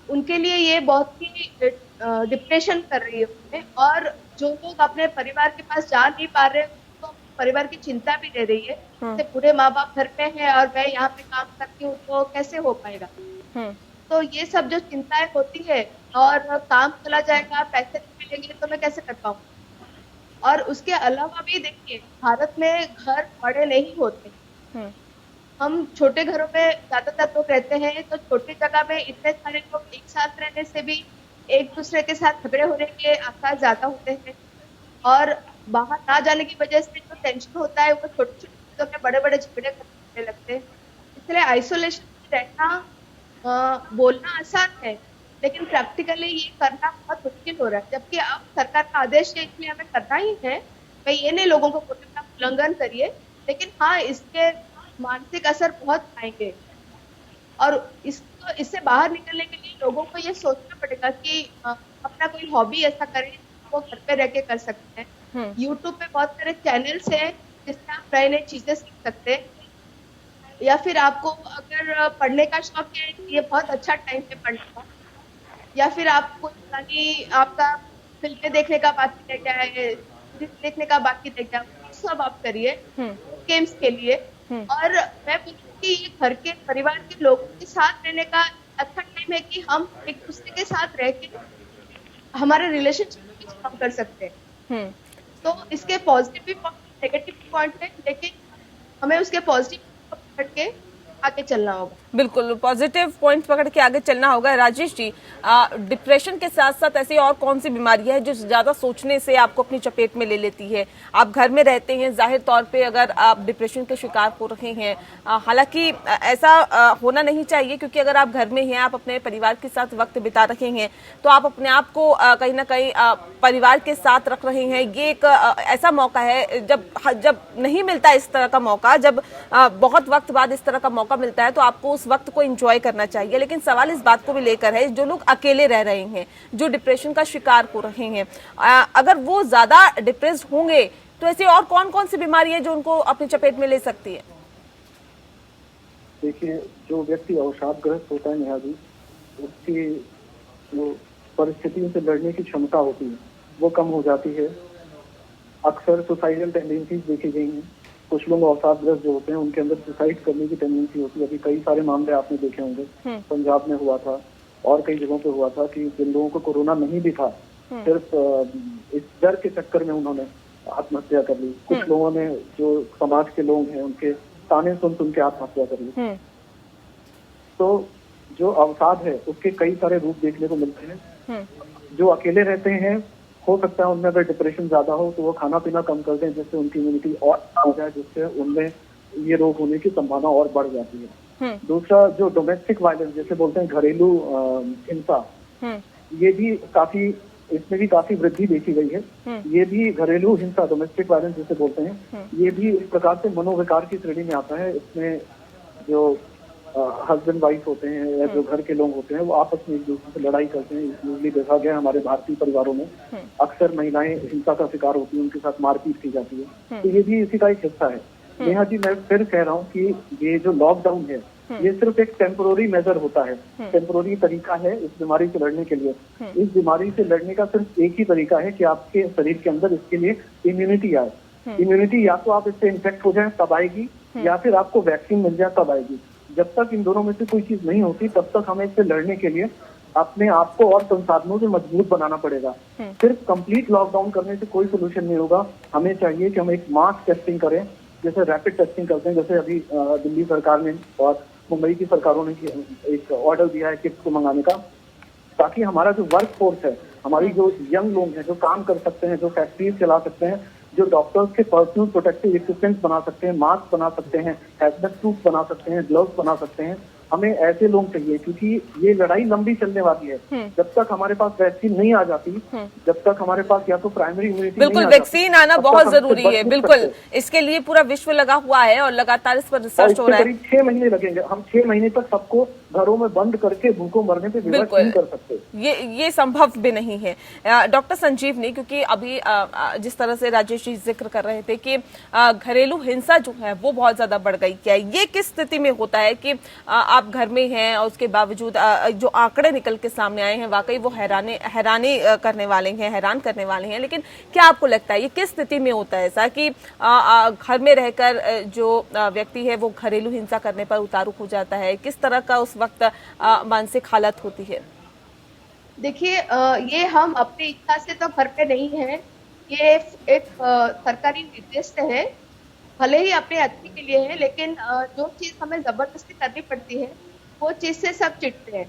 I: उनके लिए ये बहुत ही डिप्रेशन कर रही है उन्हें। और जो लोग अपने परिवार के पास जा नहीं पा रहे तो परिवार की चिंता भी ले रही है। जैसे पूरे माँ बाप घर पे हैं और मैं यहाँ पे काम करती हूँ तो कैसे हो पाएगा। तो ये सब जो चिंताएं होती है, और काम चला जाएगा, पैसे नहीं मिलेंगे तो मैं कैसे कर पाऊँ। और उसके अलावा भी देखिए, भारत में घर बड़े नहीं होते। हम छोटे घरों में ज्यादातर लोग रहते हैं, तो छोटी जगह में इतने सारे लोग एक साथ रहने से भी एक दूसरे के साथ झगड़े होने के आसार ज्यादा होते हैं। और बाहर ना जाने की वजह से जो टेंशन होता है वो छोटी छोटी चीजों में बड़े बड़े झगड़े करने लगते हैं। इसलिए आइसोलेशन में रहना बोलना आसान है, लेकिन प्रैक्टिकली ये करना बहुत मुश्किल हो रहा है। जबकि अब सरकार का आदेश है, इसलिए हमें करना ही है। मैं ये नहीं लोगों को बोलूंगा उल्लंघन करिए, लेकिन हाँ, इसके मानसिक असर बहुत आएंगे। और इससे बाहर निकलने के लिए लोगों को ये सोचना पड़ेगा कि अपना कोई हॉबी ऐसा करें वो घर पे रह के कर सकते हैं। यूट्यूब पे बहुत सारे चैनल्स हैं जिससे आप नई नई चीजें सीख सकते हैं। या फिर आपको अगर पढ़ने का शौक है, ये बहुत अच्छा टाइम है पढ़ने का। या फिर आपको आपका फिल्में देखने का बाकी रह गया है, देखने का बाकी रह गया, सब आप करिए गेम्स के लिए। और मैं कि ये घर के परिवार के लोगों के साथ रहने का अच्छा टाइम है कि हम एक दूसरे के साथ रह के हमारे रिलेशनशिप हम कर सकते हैं। तो इसके पॉजिटिव भी नेगेटिव पॉइंट है, लेकिन हमें उसके पॉजिटिव पकड़ के आगे चलना होगा।
A: बिल्कुल, पॉजिटिव पॉइंट पकड़ के आगे चलना होगा। राजेश जी, डिप्रेशन के साथ साथ ऐसी और कौन सी बीमारी है जो ज्यादा सोचने से आपको अपनी चपेट में ले लेती है? आप घर में रहते हैं, जाहिर तौर पे अगर आप डिप्रेशन के शिकार हो रहे हैं, हालांकि ऐसा होना नहीं चाहिए, क्योंकि अगर आप घर में हैं, आप अपने परिवार के साथ वक्त बिता रहे हैं, तो आप अपने आप को कहीं ना कहीं परिवार के साथ रख रहे हैं। ये एक ऐसा मौका है जब नहीं मिलता इस तरह का मौका, जब बहुत वक्त बाद इस तरह का मौका मिलता है तो आपको उस वक्त को एंजॉय करना चाहिए। लेकिन सवाल इस बात को भी लेकर है, जो लोग अकेले रह रहे हैं, जो डिप्रेशन का शिकार हो रहे हैं, अगर वो ज्यादा डिप्रेस्ड होंगे तो ऐसी और कौन कौन सी बीमारी है जो उनको अपनी चपेट में ले सकती है?
H: देखिए, जो व्यक्ति अवसादग्रस्त होता है नेहा जी, उसकी जो परिस्थितियों से लड़ने की क्षमता होती है वो कम हो जाती है। अक्सर सुसाइडल टेंडेंसीज देखी गई हैं। कुछ लोग अवसादग्रस्त जो होते हैं उनके अंदर सुसाइड करने की टेंडेंसी होती है। अभी कई सारे मामले आपने देखे होंगे, पंजाब में हुआ था और कई जगहों पे हुआ था कि जिन लोगों को कोरोना नहीं भी था, सिर्फ इस डर के चक्कर में उन्होंने आत्महत्या कर ली। कुछ लोगों ने, जो समाज के लोग हैं, उनके ताने सुन के आत्महत्या करी। तो जो अवसाद है उसके कई सारे रूप देखने को मिलते हैं। जो अकेले रहते हैं, हो सकता है उनमें अगर डिप्रेशन ज्यादा हो तो वो खाना पीना कम कर दें, जिससे उनकी इम्यूनिटी और हो जाए, जिससे उनमें ये रोग होने की संभावना और बढ़ जाती है। दूसरा, जो डोमेस्टिक वायलेंस जैसे बोलते हैं, घरेलू हिंसा, ये भी काफी, इसमें भी काफी वृद्धि देखी गई है। ये भी घरेलू हिंसा, डोमेस्टिक वायलेंस जिसे बोलते हैं, ये भी इस प्रकार से मनोविकार की श्रेणी में आता है। इसमें जो हस्बैंड वाइफ होते हैं या जो घर के लोग होते हैं, वो आपस में एक दूसरे से लड़ाई करते हैं। यूजली देखा गया हमारे भारतीय परिवारों में अक्सर महिलाएं हिंसा का शिकार होती हैं, उनके साथ मारपीट की जाती है। तो ये भी इसी का एक हिस्सा है। नेहा जी, मैं फिर कह रहा हूँ कि ये जो लॉकडाउन है, ये सिर्फ एक टेम्पोररी मेजर होता है, टेम्पोररी तरीका है इस बीमारी से लड़ने के लिए। इस बीमारी से लड़ने का सिर्फ एक ही तरीका है कि आपके शरीर के अंदर इसके लिए इम्यूनिटी आए। इम्यूनिटी या तो आप इससे इन्फेक्ट हो जाए तब आएगी, या फिर आपको वैक्सीन मिल जाए तब आएगी। जब तक इन दोनों में से कोई चीज नहीं होती, तब तक हमें इससे लड़ने के लिए अपने आप को और संसाधनों से मजबूत बनाना पड़ेगा। सिर्फ कंप्लीट लॉकडाउन करने से कोई सोल्यूशन नहीं होगा। हमें चाहिए कि हम एक मास टेस्टिंग करें, जैसे रैपिड टेस्टिंग करते हैं, जैसे अभी दिल्ली सरकार ने और मुंबई की सरकारों ने एक ऑर्डर दिया है किट्स को मंगाने का, ताकि हमारा जो वर्क फोर्स है, हमारी जो यंग लोग हैं, जो काम कर सकते हैं, जो फैक्ट्रीज चला सकते हैं, जो डॉक्टर्स के पर्सनल प्रोटेक्टिव इक्विपमेंट्स बना सकते हैं, मास्क बना सकते हैं, हैजमेट सूट बना सकते हैं, ग्लव्स बना सकते हैं, हमें ऐसे लोग चाहिए। क्योंकि ये लड़ाई लंबी चलने वाली है। जब तक हमारे पास वैक्सीन नहीं आ जाती, जब तक हमारे पास या तो प्राइमरी इम्यूनिटी,
A: बिल्कुल वैक्सीन आना बहुत जरूरी है। बिल्कुल, इसके लिए पूरा विश्व लगा हुआ है और लगातार इस पर रिसर्च हो रहा है।
H: करीब 6 महीने लगेंगे। हम 6 महीने तक सबको घरों में बंद करके भूखों मरने पे विवश नहीं कर सकते।
A: ये संभव भी नहीं है। डॉक्टर संजीवनी, क्योंकि अभी जिस तरह से राजेश जी जिक्र कर रहे थे कि घरेलू हिंसा जो है वो बहुत ज्यादा बढ़ गई, क्या ये किस स्थिति में होता है कि आप घर में हैं और उसके बावजूद जो आंकड़े निकल के सामने आए हैं वाकई वो हैरानी करने वाले हैं, हैरान करने वाले हैं। लेकिन क्या आपको लगता है ये किस स्थिति में होता है ऐसा कि घर में रहकर जो व्यक्ति है वो घरेलू हिंसा करने पर उतारू हो जाता है? किस तरह का उस वक्त मानसिक हालत होती है?
I: देखिए, ये हम अपनी इच्छा से तो घर पे नहीं है, ये एक सरकारी निर्देश है, भले ही अपने अच्छे के लिए है, लेकिन जो चीज हमें जबरदस्ती करनी पड़ती है वो चीज से सब चिढ़ते हैं।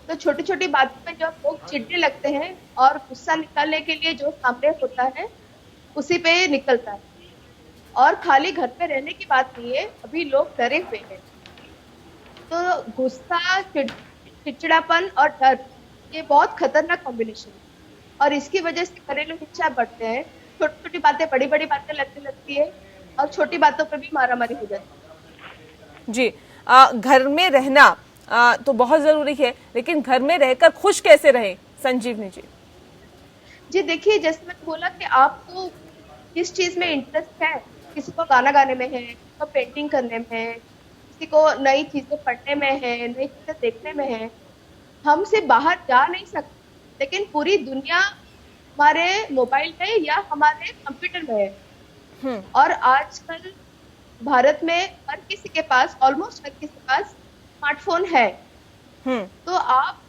I: तो छोटी छोटी बातों पे जब लोग चिढ़ने लगते हैं और गुस्सा निकालने के लिए जो सामने होता है उसी पे निकलता है। और खाली घर पे रहने की बात नहीं है, अभी लोग डरे हुए हैं। तो गुस्सा, चिड़चिड़ापन और डर, ये बहुत खतरनाक कॉम्बिनेशन है और इसकी वजह से घरेलू हिंसा बढ़ते हैं। छोटी छोटी बातें बड़ी बड़ी बातें लगने लगती है और छोटी बातों पर भी मारामारी हो जाती है।
A: जी, घर में रहना तो बहुत जरूरी है, लेकिन घर में रहकर खुश कैसे रहे संजीवनी जी?
I: जी देखिए, जैसे मैंने बोला कि आपको किस चीज में इंटरेस्ट है, किसी को गाना गाने में है, किसी को पेंटिंग करने में है, किसी को नई चीजें पढ़ने में है, नई चीजें देखने में है। हमसे बाहर जा नहीं सकते, लेकिन पूरी दुनिया हमारे मोबाइल में या हमारे कंप्यूटर में है। और आजकल भारत में हर किसी के पास, ऑलमोस्ट हर किसी के पास स्मार्टफोन है। तो आप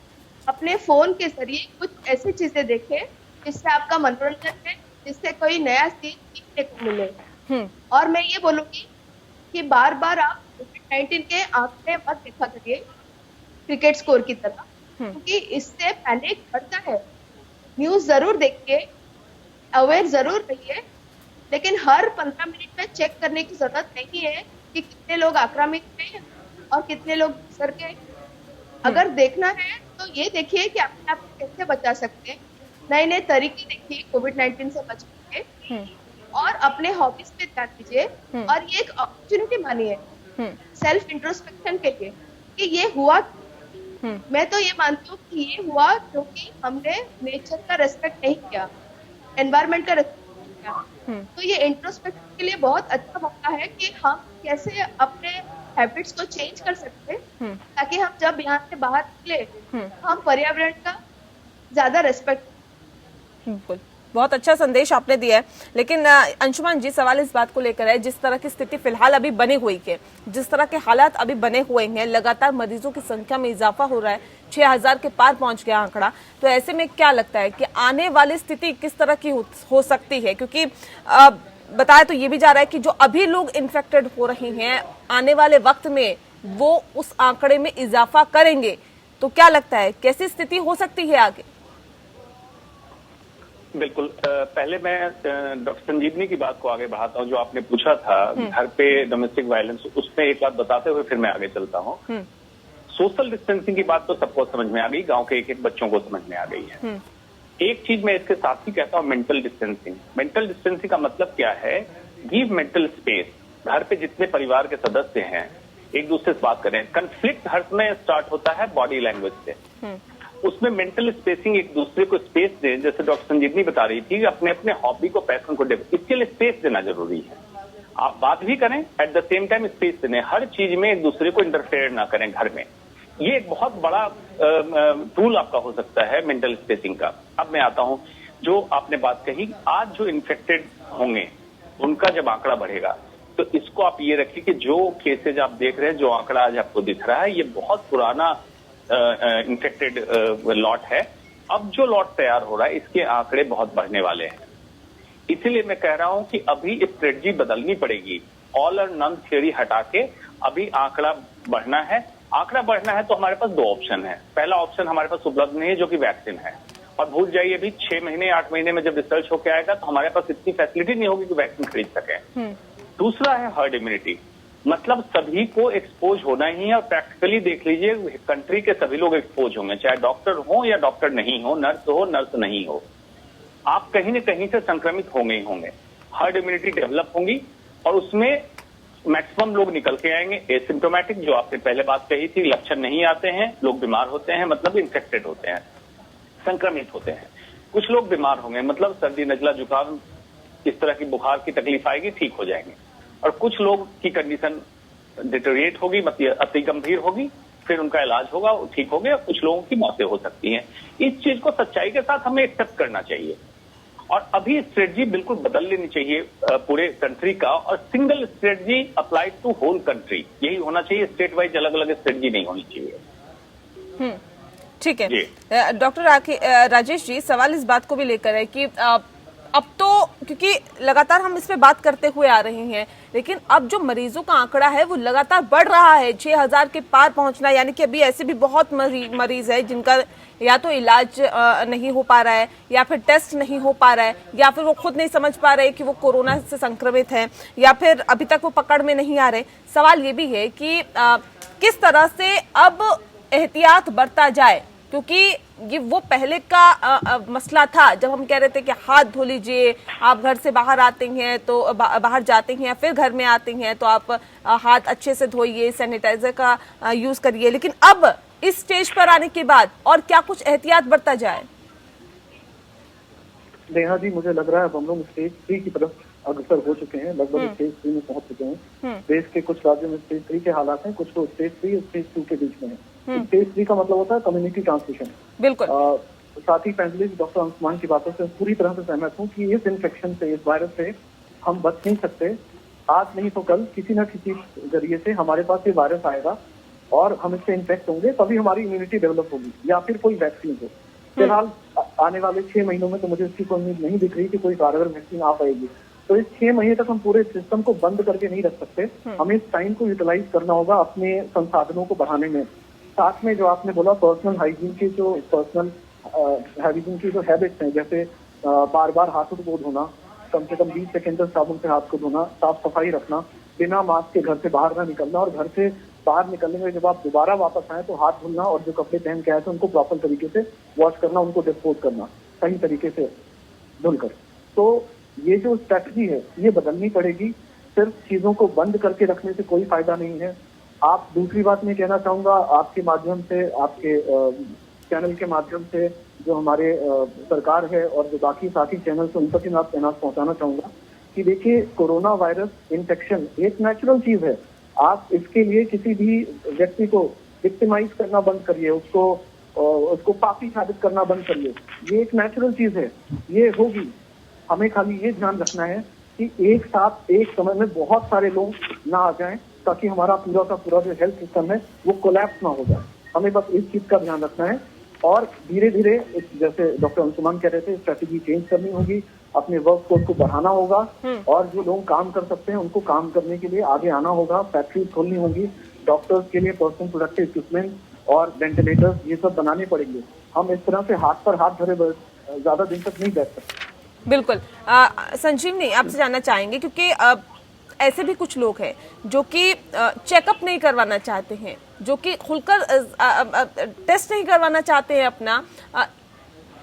I: अपने फोन के जरिए कुछ ऐसी चीजें देखें जिससे आपका मनोरंजन है, जिससे कोई नया चीज सीखने को मिले। और मैं ये बोलूंगी कि बार बार आप कोविड-19 के आंकड़े मत देखा करिए क्रिकेट स्कोर की तरह, क्योंकि इससे पैनिक बढ़ता है। न्यूज जरूर देखिए, अवेयर जरूर रहिए, लेकिन हर 15 मिनट में चेक करने की जरूरत नहीं है कि कितने लोग आक्रामित हैं और कितने लोग गुजर गए। अगर देखना है तो ये देखिए कि अपने आप को कैसे बचा सकते हैं, नए नए तरीके देखिए कोविड-19 से बचने के, और अपने हॉबीज पे ध्यान दीजिए। और ये एक अपॉर्चुनिटी मानिए सेल्फ इंट्रोस्पेक्शन के लिए कि ये हुआ। मैं तो ये मानती हूँ कि ये हुआ क्योंकि हमने नेचर का रेस्पेक्ट नहीं किया, एनवायरमेंट का रेस्पेक्ट नहीं किया। तो ये इंट्रोस्पेक्शन के लिए बहुत अच्छा मौका है कि हम कैसे अपने हैबिट्स को चेंज कर सकते हैं, ताकि हम जब यहाँ से बाहर निकले हम पर्यावरण का ज्यादा रेस्पेक्ट।
A: बिल्कुल, बहुत अच्छा संदेश आपने दिया है। लेकिन अंशुमान जी, सवाल इस बात को लेकर है, जिस तरह की स्थिति फिलहाल अभी बनी हुई है, जिस तरह के हालात अभी बने हुए हैं, लगातार मरीजों की संख्या में इजाफा हो रहा है, 6000 के पार पहुंच गया आंकड़ा। तो ऐसे में क्या लगता है कि आने वाली स्थिति किस तरह की हो सकती है? क्योंकि बताया तो ये भी जा रहा है कि जो अभी लोग इन्फेक्टेड हो रहे हैं आने वाले वक्त में वो उस आंकड़े में इजाफा करेंगे। तो क्या लगता है कैसी स्थिति हो सकती है आगे?
G: बिल्कुल, पहले मैं डॉक्टर संजीवनी की बात को आगे बढ़ाता हूँ। जो आपने पूछा था घर पे डोमेस्टिक वायलेंस, उसमें एक बात बताते हुए फिर मैं आगे चलता हूँ। सोशल डिस्टेंसिंग की बात तो सबको समझ में आ गई, गांव के एक एक बच्चों को समझ में आ गई है। एक चीज मैं इसके साथ ही कहता हूँ, मेंटल डिस्टेंसिंग। मेंटल डिस्टेंसिंग का मतलब क्या है? Give mental space. घर पे जितने परिवार के सदस्य हैं एक दूसरे से बात करें। कन्फ्लिक्ट हर समय स्टार्ट होता है बॉडी लैंग्वेज से। उसमें मेंटल स्पेसिंग, एक दूसरे को स्पेस दें। जैसे डॉक्टर संजीवनी बता रही थी, अपने अपने हॉबी को, पैशन को डेवलप, इसके लिए स्पेस देना जरूरी है। आप बात भी करें, at the same time space दें। हर चीज में एक दूसरे को इंटरफेयर ना करें घर में। ये एक बहुत बड़ा टूल आपका हो सकता है मेंटल स्पेसिंग का। अब मैं आता हूं, जो आपने बात कही, आज जो इन्फेक्टेड होंगे उनका जब आंकड़ा बढ़ेगा तो इसको आप ये रखिए कि जो केसेज आप देख रहे हैं, जो आंकड़ा आज आपको दिख रहा है, ये बहुत पुराना इन्फेक्टेड लॉट है। अब जो लॉट तैयार हो रहा है इसके आंकड़े बहुत बढ़ने वाले हैं। इसीलिए मैं कह रहा हूं कि अभी स्ट्रेटजी बदलनी पड़ेगी। ऑल और नन थ्योरी हटा के अभी आंकड़ा बढ़ना है। आंकड़ा बढ़ना है तो हमारे पास दो ऑप्शन है। पहला ऑप्शन हमारे पास उपलब्ध नहीं है, जो कि वैक्सीन है। और भूल जाइए, अभी 6 महीने 8 महीने में जब रिसर्च होकर आएगा तो हमारे पास इतनी फैसिलिटी नहीं होगी कि वैक्सीन खरीद सके। दूसरा है हर्ड इम्यूनिटी, मतलब सभी को एक्सपोज होना ही है। और प्रैक्टिकली देख लीजिए, कंट्री के सभी लोग एक्सपोज होंगे, चाहे डॉक्टर हो या डॉक्टर नहीं हो, नर्स नहीं हो, आप कहीं न कहीं से संक्रमित होंगे ही होंगे। हर्ड इम्यूनिटी डेवलप होंगी और उसमें मैक्सिमम लोग निकल के आएंगे एसिम्प्टोमेटिक। जो आपने पहले बात कही थी, लक्षण नहीं आते हैं, लोग बीमार होते हैं, मतलब इन्फेक्टेड होते हैं, संक्रमित होते हैं। कुछ लोग बीमार होंगे, मतलब सर्दी, नजला, जुकाम, इस तरह की बुखार की तकलीफ आएगी, ठीक हो जाएंगे। और कुछ लोग की कंडीशन डिटेरिएट होगी, मतलब अति गंभीर होगी, फिर उनका इलाज होगा, ठीक हो गया। कुछ लोगों की मौतें हो सकती हैं। इस चीज को सच्चाई के साथ हमें एक्सेप्ट करना चाहिए और अभी स्ट्रेटजी बिल्कुल बदल लेनी चाहिए पूरे कंट्री का, और single strategy apply to whole country, यही होना चाहिए। स्टेट वाइज अलग अलग स्ट्रेटजी नहीं होनी चाहिए।
A: ठीक है डॉक्टर राजेश जी, सवाल इस बात को भी लेकर है कि अब तो क्योंकि लगातार हम इस पे बात करते हुए आ रहे हैं, लेकिन अब जो मरीजों का आंकड़ा है वो लगातार बढ़ रहा है, 6000 के पार पहुंचना। यानी कि अभी ऐसे भी बहुत मरीज है जिनका या तो इलाज नहीं हो पा रहा है, या फिर टेस्ट नहीं हो पा रहा है, या फिर वो खुद नहीं समझ पा रहे कि वो कोरोना से संक्रमित हैं, या फिर अभी तक वो पकड़ में नहीं आ रहे। सवाल ये भी है कि किस तरह से अब एहतियात बरता जाए, क्योंकि ये वो पहले का मसला था जब हम कह रहे थे कि हाथ धो लीजिए, आप घर से बाहर आते हैं तो बाहर जाते हैं, फिर घर में आते हैं तो आप हाथ अच्छे से धोइए, सैनिटाइजर का यूज करिए। लेकिन अब इस स्टेज पर आने के बाद और क्या कुछ एहतियात बरता जाए?
H: नेहा जी, मुझे लग रहा है हम लोग स्टेज 3 की तरफ अग्रसर हो चुके हैं, लगभग स्टेज 3 में पहुंच चुके हैं। देश के कुछ राज्यों में स्टेज 3 के हालात हैं, कुछ तो स्टेज 3 और स्टेज 2 के बीच में है। स्टेज 3 का मतलब होता है कम्युनिटी ट्रांसमिशन।
A: बिल्कुल।
H: साथ ही पैनलिस्ट डॉक्टर अंशुमान की बातों से पूरी तरह से सहमत हूँ कि इस इन्फेक्शन से, इस वायरस से हम बच नहीं सकते। आज नहीं तो कल किसी न किसी जरिए से हमारे पास ये वायरस आएगा और हम इससे इन्फेक्ट होंगे, तभी हमारी इम्यूनिटी डेवलप होगी, या फिर कोई वैक्सीन हो। फिलहाल आने वाले 6 महीनों में तो मुझे इसकी कोई उम्मीद नहीं दिख रही कि कोई कारगर वैक्सीन आ पाएगी। तो इस 6 महीने तक हम पूरे सिस्टम को बंद करके नहीं रख सकते। हमें इस टाइम को यूटिलाइज करना होगा अपने संसाधनों को बढ़ाने में। साथ में जो आपने बोला, पर्सनल हाइजीन की जो हैबिट्स हैं, जैसे बार बार हाथों को धोना, कम से कम 20 सेकेंड तक साबुन से हाथ को धोना, साफ सफाई रखना, बिना मास्क के घर से बाहर ना निकलना, और घर से बाहर निकलने में जब आप दोबारा वापस आए तो हाथ धुलना, और जो कपड़े पहन के आए थे उनको प्रॉपर तरीके से वॉश करना, उनको डिस्पोज करना सही तरीके से धुलकर। तो ये जो स्ट्रैटेजी है ये बदलनी पड़ेगी। सिर्फ चीजों को बंद करके रखने से कोई फायदा नहीं है। आप दूसरी बात मैं कहना चाहूंगा आपके माध्यम से, आपके चैनल के माध्यम से, जो हमारे सरकार है और जो बाकी साथी चैनल से, उन तक मैं पहुंचाना चाहूंगा कि देखिए, कोरोना वायरस इन्फेक्शन एक नेचुरल चीज है। आप इसके लिए किसी भी व्यक्ति को विक्टिमाइज करना बंद करिए, उसको पापी साबित करना बंद करिए। ये एक नेचुरल चीज है, ये होगी। हमें खाली ये ध्यान रखना है कि एक साथ एक समय में बहुत सारे लोग ना आ जाएं, ताकि हमारा पूरा का पूरा जो हेल्थ सिस्टम है वो कोलैप्स ना हो जाए। हमें बस इस चीज का ध्यान रखना है और धीरे धीरे, जैसे डॉक्टर अंशुमान कह रहे थे, स्ट्रेटेजी चेंज करनी होगी। अपने वर्क फोर्स को बढ़ाना होगा और जो लोग काम कर सकते हैं उनको काम करने के लिए आगे आना होगा। फैक्ट्रीज खोलनी होगी, डॉक्टर्स के लिए पर्सनल प्रोडक्टिव इक्विपमेंट और वेंटिलेटर्स ये सब बनाने पड़ेंगे। हम इस तरह से हाथ पर हाथ धरे ज्यादा दिन तक नहीं बैठ सकते।
A: बिल्कुल। संजीवनी, आपसे जानना चाहेंगे क्योंकि ऐसे भी कुछ लोग हैं जो कि चेकअप नहीं करवाना चाहते हैं, जो कि खुलकर टेस्ट नहीं करवाना चाहते हैं अपना,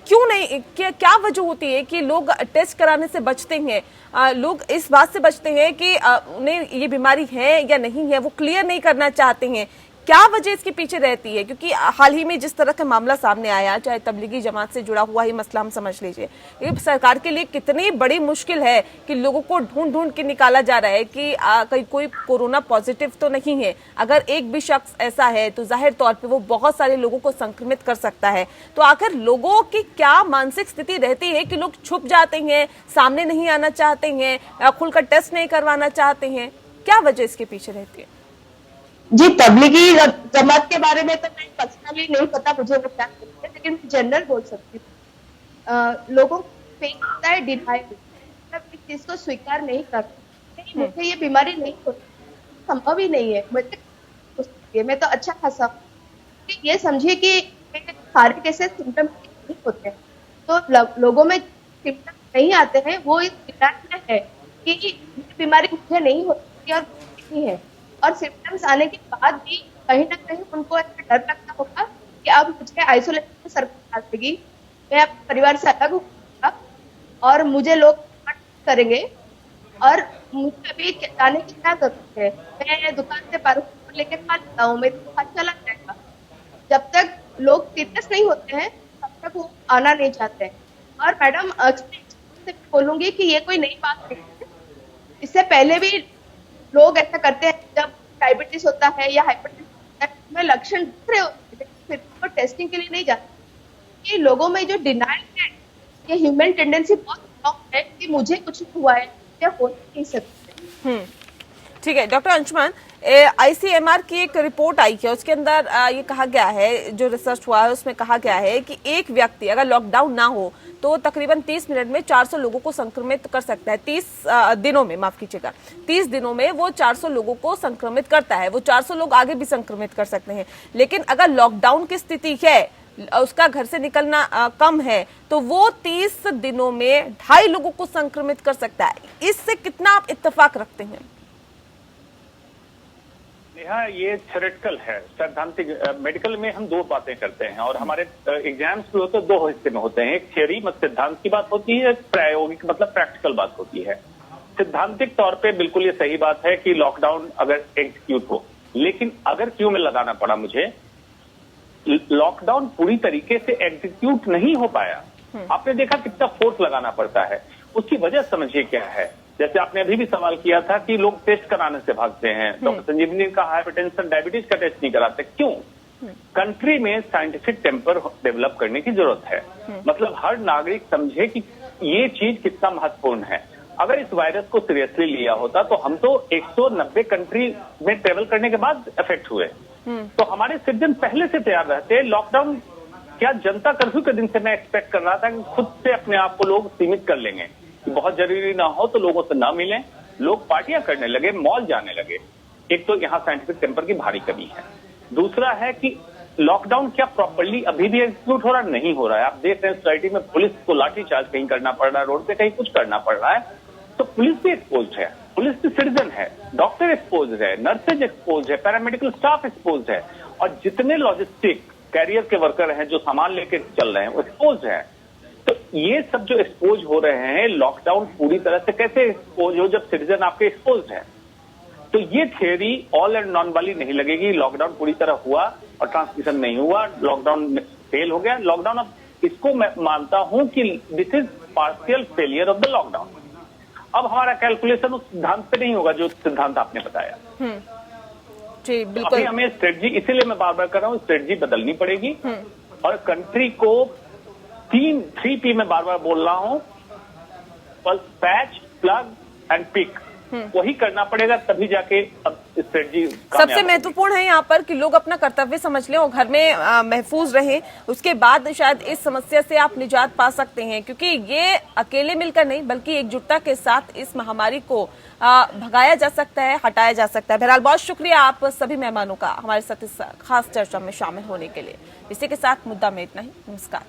A: क्यों नहीं, क्या वजह होती है कि लोग टेस्ट कराने से बचते हैं? लोग इस बात से बचते हैं कि उन्हें ये बीमारी है या नहीं है वो क्लियर नहीं करना चाहते हैं। क्या वजह इसके पीछे रहती है? क्योंकि हाल ही में जिस तरह का मामला सामने आया, चाहे तबलीगी जमात से जुड़ा हुआ ही मसला हम समझ लीजिए, ये सरकार के लिए कितनी बड़ी मुश्किल है कि लोगों को ढूंढ ढूंढ के निकाला जा रहा है कि कहीं कोई कोरोना पॉजिटिव तो नहीं है। अगर एक भी शख्स ऐसा है तो जाहिर तौर पे वो बहुत सारे लोगों को संक्रमित कर सकता है। तो आखिर लोगों की क्या मानसिक स्थिति रहती है कि लोग छुप जाते हैं, सामने नहीं आना चाहते हैं, खुलकर टेस्ट नहीं करवाना चाहते हैं? क्या वजह इसके पीछे रहती है?
I: जी, तबलीगी जमात के बारे में तो मैं पर्सनली नहीं पता मुझे वो क्या करते हैं, लेकिन जनरल बोल सकती हूँ। लोगों को फेक होता है डिनाइल, मतलब इस चीज को स्वीकार नहीं करते। नहीं, मुझे ये बीमारी नहीं होती, संभव ही नहीं है, मैं तो अच्छा खासा। ये समझिए कि सारे केसेस सिम्टमेटिक नहीं होते हैं, तो लोगों में सिम्टम नहीं आते हैं, वो इस डिनाइल में है कि बीमारी मुझे नहीं होती और नहीं है। और सिम्टम्स आने के बाद भी कहीं ना कहीं उनको ऐसा डर लगता होगा कि अब मुझे आइसोलेशन में सरकार देगी, मैं अपने परिवार से अलग होगा और मुझे लोग करेंगे और मुझे अभी जाने की क्या जरूरत है, मैं दुकान से पैरासिटामोल लेके खा लेता हूँ, मेरा बुखार चला जाएगा। जब तक लोग सीरियस नहीं होते हैं तब तक वो आना नहीं चाहते हैं। और मैडम से बोलूंगी कि ये कोई नई बात नहीं है, इससे पहले भी लोग ऐसा करते हैं। जब डायबिटीज होता है या हाइपरटेंशन होता है, में लक्षण दिख रहे होते हैं, फिर वो टेस्टिंग के लिए नहीं जाते। ये लोगों में जो डिनाइल है, ये ह्यूमन टेंडेंसी बहुत स्ट्रांग है कि मुझे कुछ हुआ है या हो नहीं सकता।
A: ठीक है डॉक्टर अंशुमन, ICMR की एक रिपोर्ट आई है, उसके अंदर ये कहा गया है, जो रिसर्च हुआ है उसमें कहा गया है कि एक व्यक्ति अगर लॉकडाउन ना हो तो तकरीबन 30 मिनट में 400 लोगों को संक्रमित कर सकता है। 30 दिनों में, माफ कीजिएगा, 30 दिनों में वो 400 लोगों को संक्रमित करता है। वो 400 लोग आगे भी संक्रमित कर सकते हैं। लेकिन अगर लॉकडाउन की स्थिति है, उसका घर से निकलना कम है, तो वो 30 दिनों में 2.5 लोगों को संक्रमित कर सकता है। इससे कितना आप इत्तेफाक रखते हैं?
G: नेहा, ये थ्योरेटिकल है, सैद्धांतिक। मेडिकल में हम दो बातें करते हैं और हमारे एग्जाम्स भी होते हैं, दो हिस्से में होते हैं। एक थियरी मतलब सिद्धांत की बात होती है, प्रायोगिक मतलब प्रैक्टिकल बात होती है। सिद्धांतिक तौर पे बिल्कुल ये सही बात है कि लॉकडाउन अगर एग्जीक्यूट हो, लेकिन अगर क्यों में लगाना पड़ा मुझे, लॉकडाउन पूरी तरीके से एग्जीक्यूट नहीं हो पाया। आपने देखा कितना फोर्स लगाना पड़ता है, उसकी वजह समझिए क्या है। जैसे आपने अभी भी सवाल किया था कि लोग टेस्ट कराने से भागते हैं, डॉक्टर संजीवनी ने कहा हाइपरटेंशन डायबिटीज का टेस्ट नहीं कराते, क्यों? कंट्री में साइंटिफिक टेम्पर डेवलप करने की जरूरत है। मतलब हर नागरिक समझे कि ये चीज कितना महत्वपूर्ण है। अगर इस वायरस को सीरियसली लिया होता तो हम तो 190 कंट्री में ट्रेवल करने के बाद इफेक्ट हुए, तो हमारे सिटीजन पहले से तैयार रहते। लॉकडाउन क्या जनता कर्फ्यू के दिन से मैं एक्सपेक्ट कर रहा था कि खुद से अपने आप को लोग सीमित कर लेंगे, बहुत जरूरी ना हो तो लोगों से ना मिलें, लोग पार्टियां करने लगे, मॉल जाने लगे। एक तो यहाँ साइंटिफिक टेम्पर की भारी कमी है। दूसरा है कि लॉकडाउन क्या प्रॉपर्ली अभी भी एग्जीक्यूट हो रहा नहीं हो रहा है। आप देख रहे हैं सोसाइटी में पुलिस को लाठीचार्ज कहीं करना पड़ रहा है, रोड पे कहीं कुछ करना पड़ रहा है, तो पुलिस भी एक्सपोज है, पुलिस भी सिटीजन है, डॉक्टर एक्सपोज है, नर्सेज एक्सपोज है, पैरामेडिकल स्टाफ एक्सपोज है, और जितने लॉजिस्टिक कैरियर के वर्कर हैं जो सामान लेके चल रहे हैं वो एक्सपोज है। तो ये सब जो एक्सपोज हो रहे हैं, लॉकडाउन पूरी तरह से कैसे एक्सपोज हो जब सिटीजन आपके एक्सपोज है? तो ये थियरी ऑल एंड नॉन वाली नहीं लगेगी। लॉकडाउन पूरी तरह हुआ और ट्रांसमिशन नहीं हुआ, लॉकडाउन फेल हो गया। लॉकडाउन अब इसको मैं मानता हूं कि this is partial failure of the lockdown. अब हमारा कैलकुलेशन उस सिद्धांत पे नहीं होगा जो सिद्धांत आपने बताया।
A: जी बिल्कुल।
G: अभी हमें स्ट्रेटजी, इसीलिए मैं बार बार कर रहा हूँ, स्ट्रेटजी बदलनी पड़ेगी और कंट्री को 3P में बार बार बोल रहा हूं, पैच, प्लग एंड पिक, वही करना पड़ेगा, तभी जाके अब स्ट्रेटजी
A: सबसे महत्वपूर्ण है यहाँ पर कि लोग अपना कर्तव्य समझ लें और घर में महफूज रहें। उसके बाद शायद इस समस्या से आप निजात पा सकते हैं, क्योंकि ये अकेले मिलकर नहीं बल्कि एकजुटता के साथ इस महामारी को भगाया जा सकता है, हटाया जा सकता है। बहरहाल बहुत शुक्रिया आप सभी मेहमानों का हमारे साथ इस खास चर्चा में शामिल होने के लिए। इसी के साथ मुद्दा में इतना ही। नमस्कार।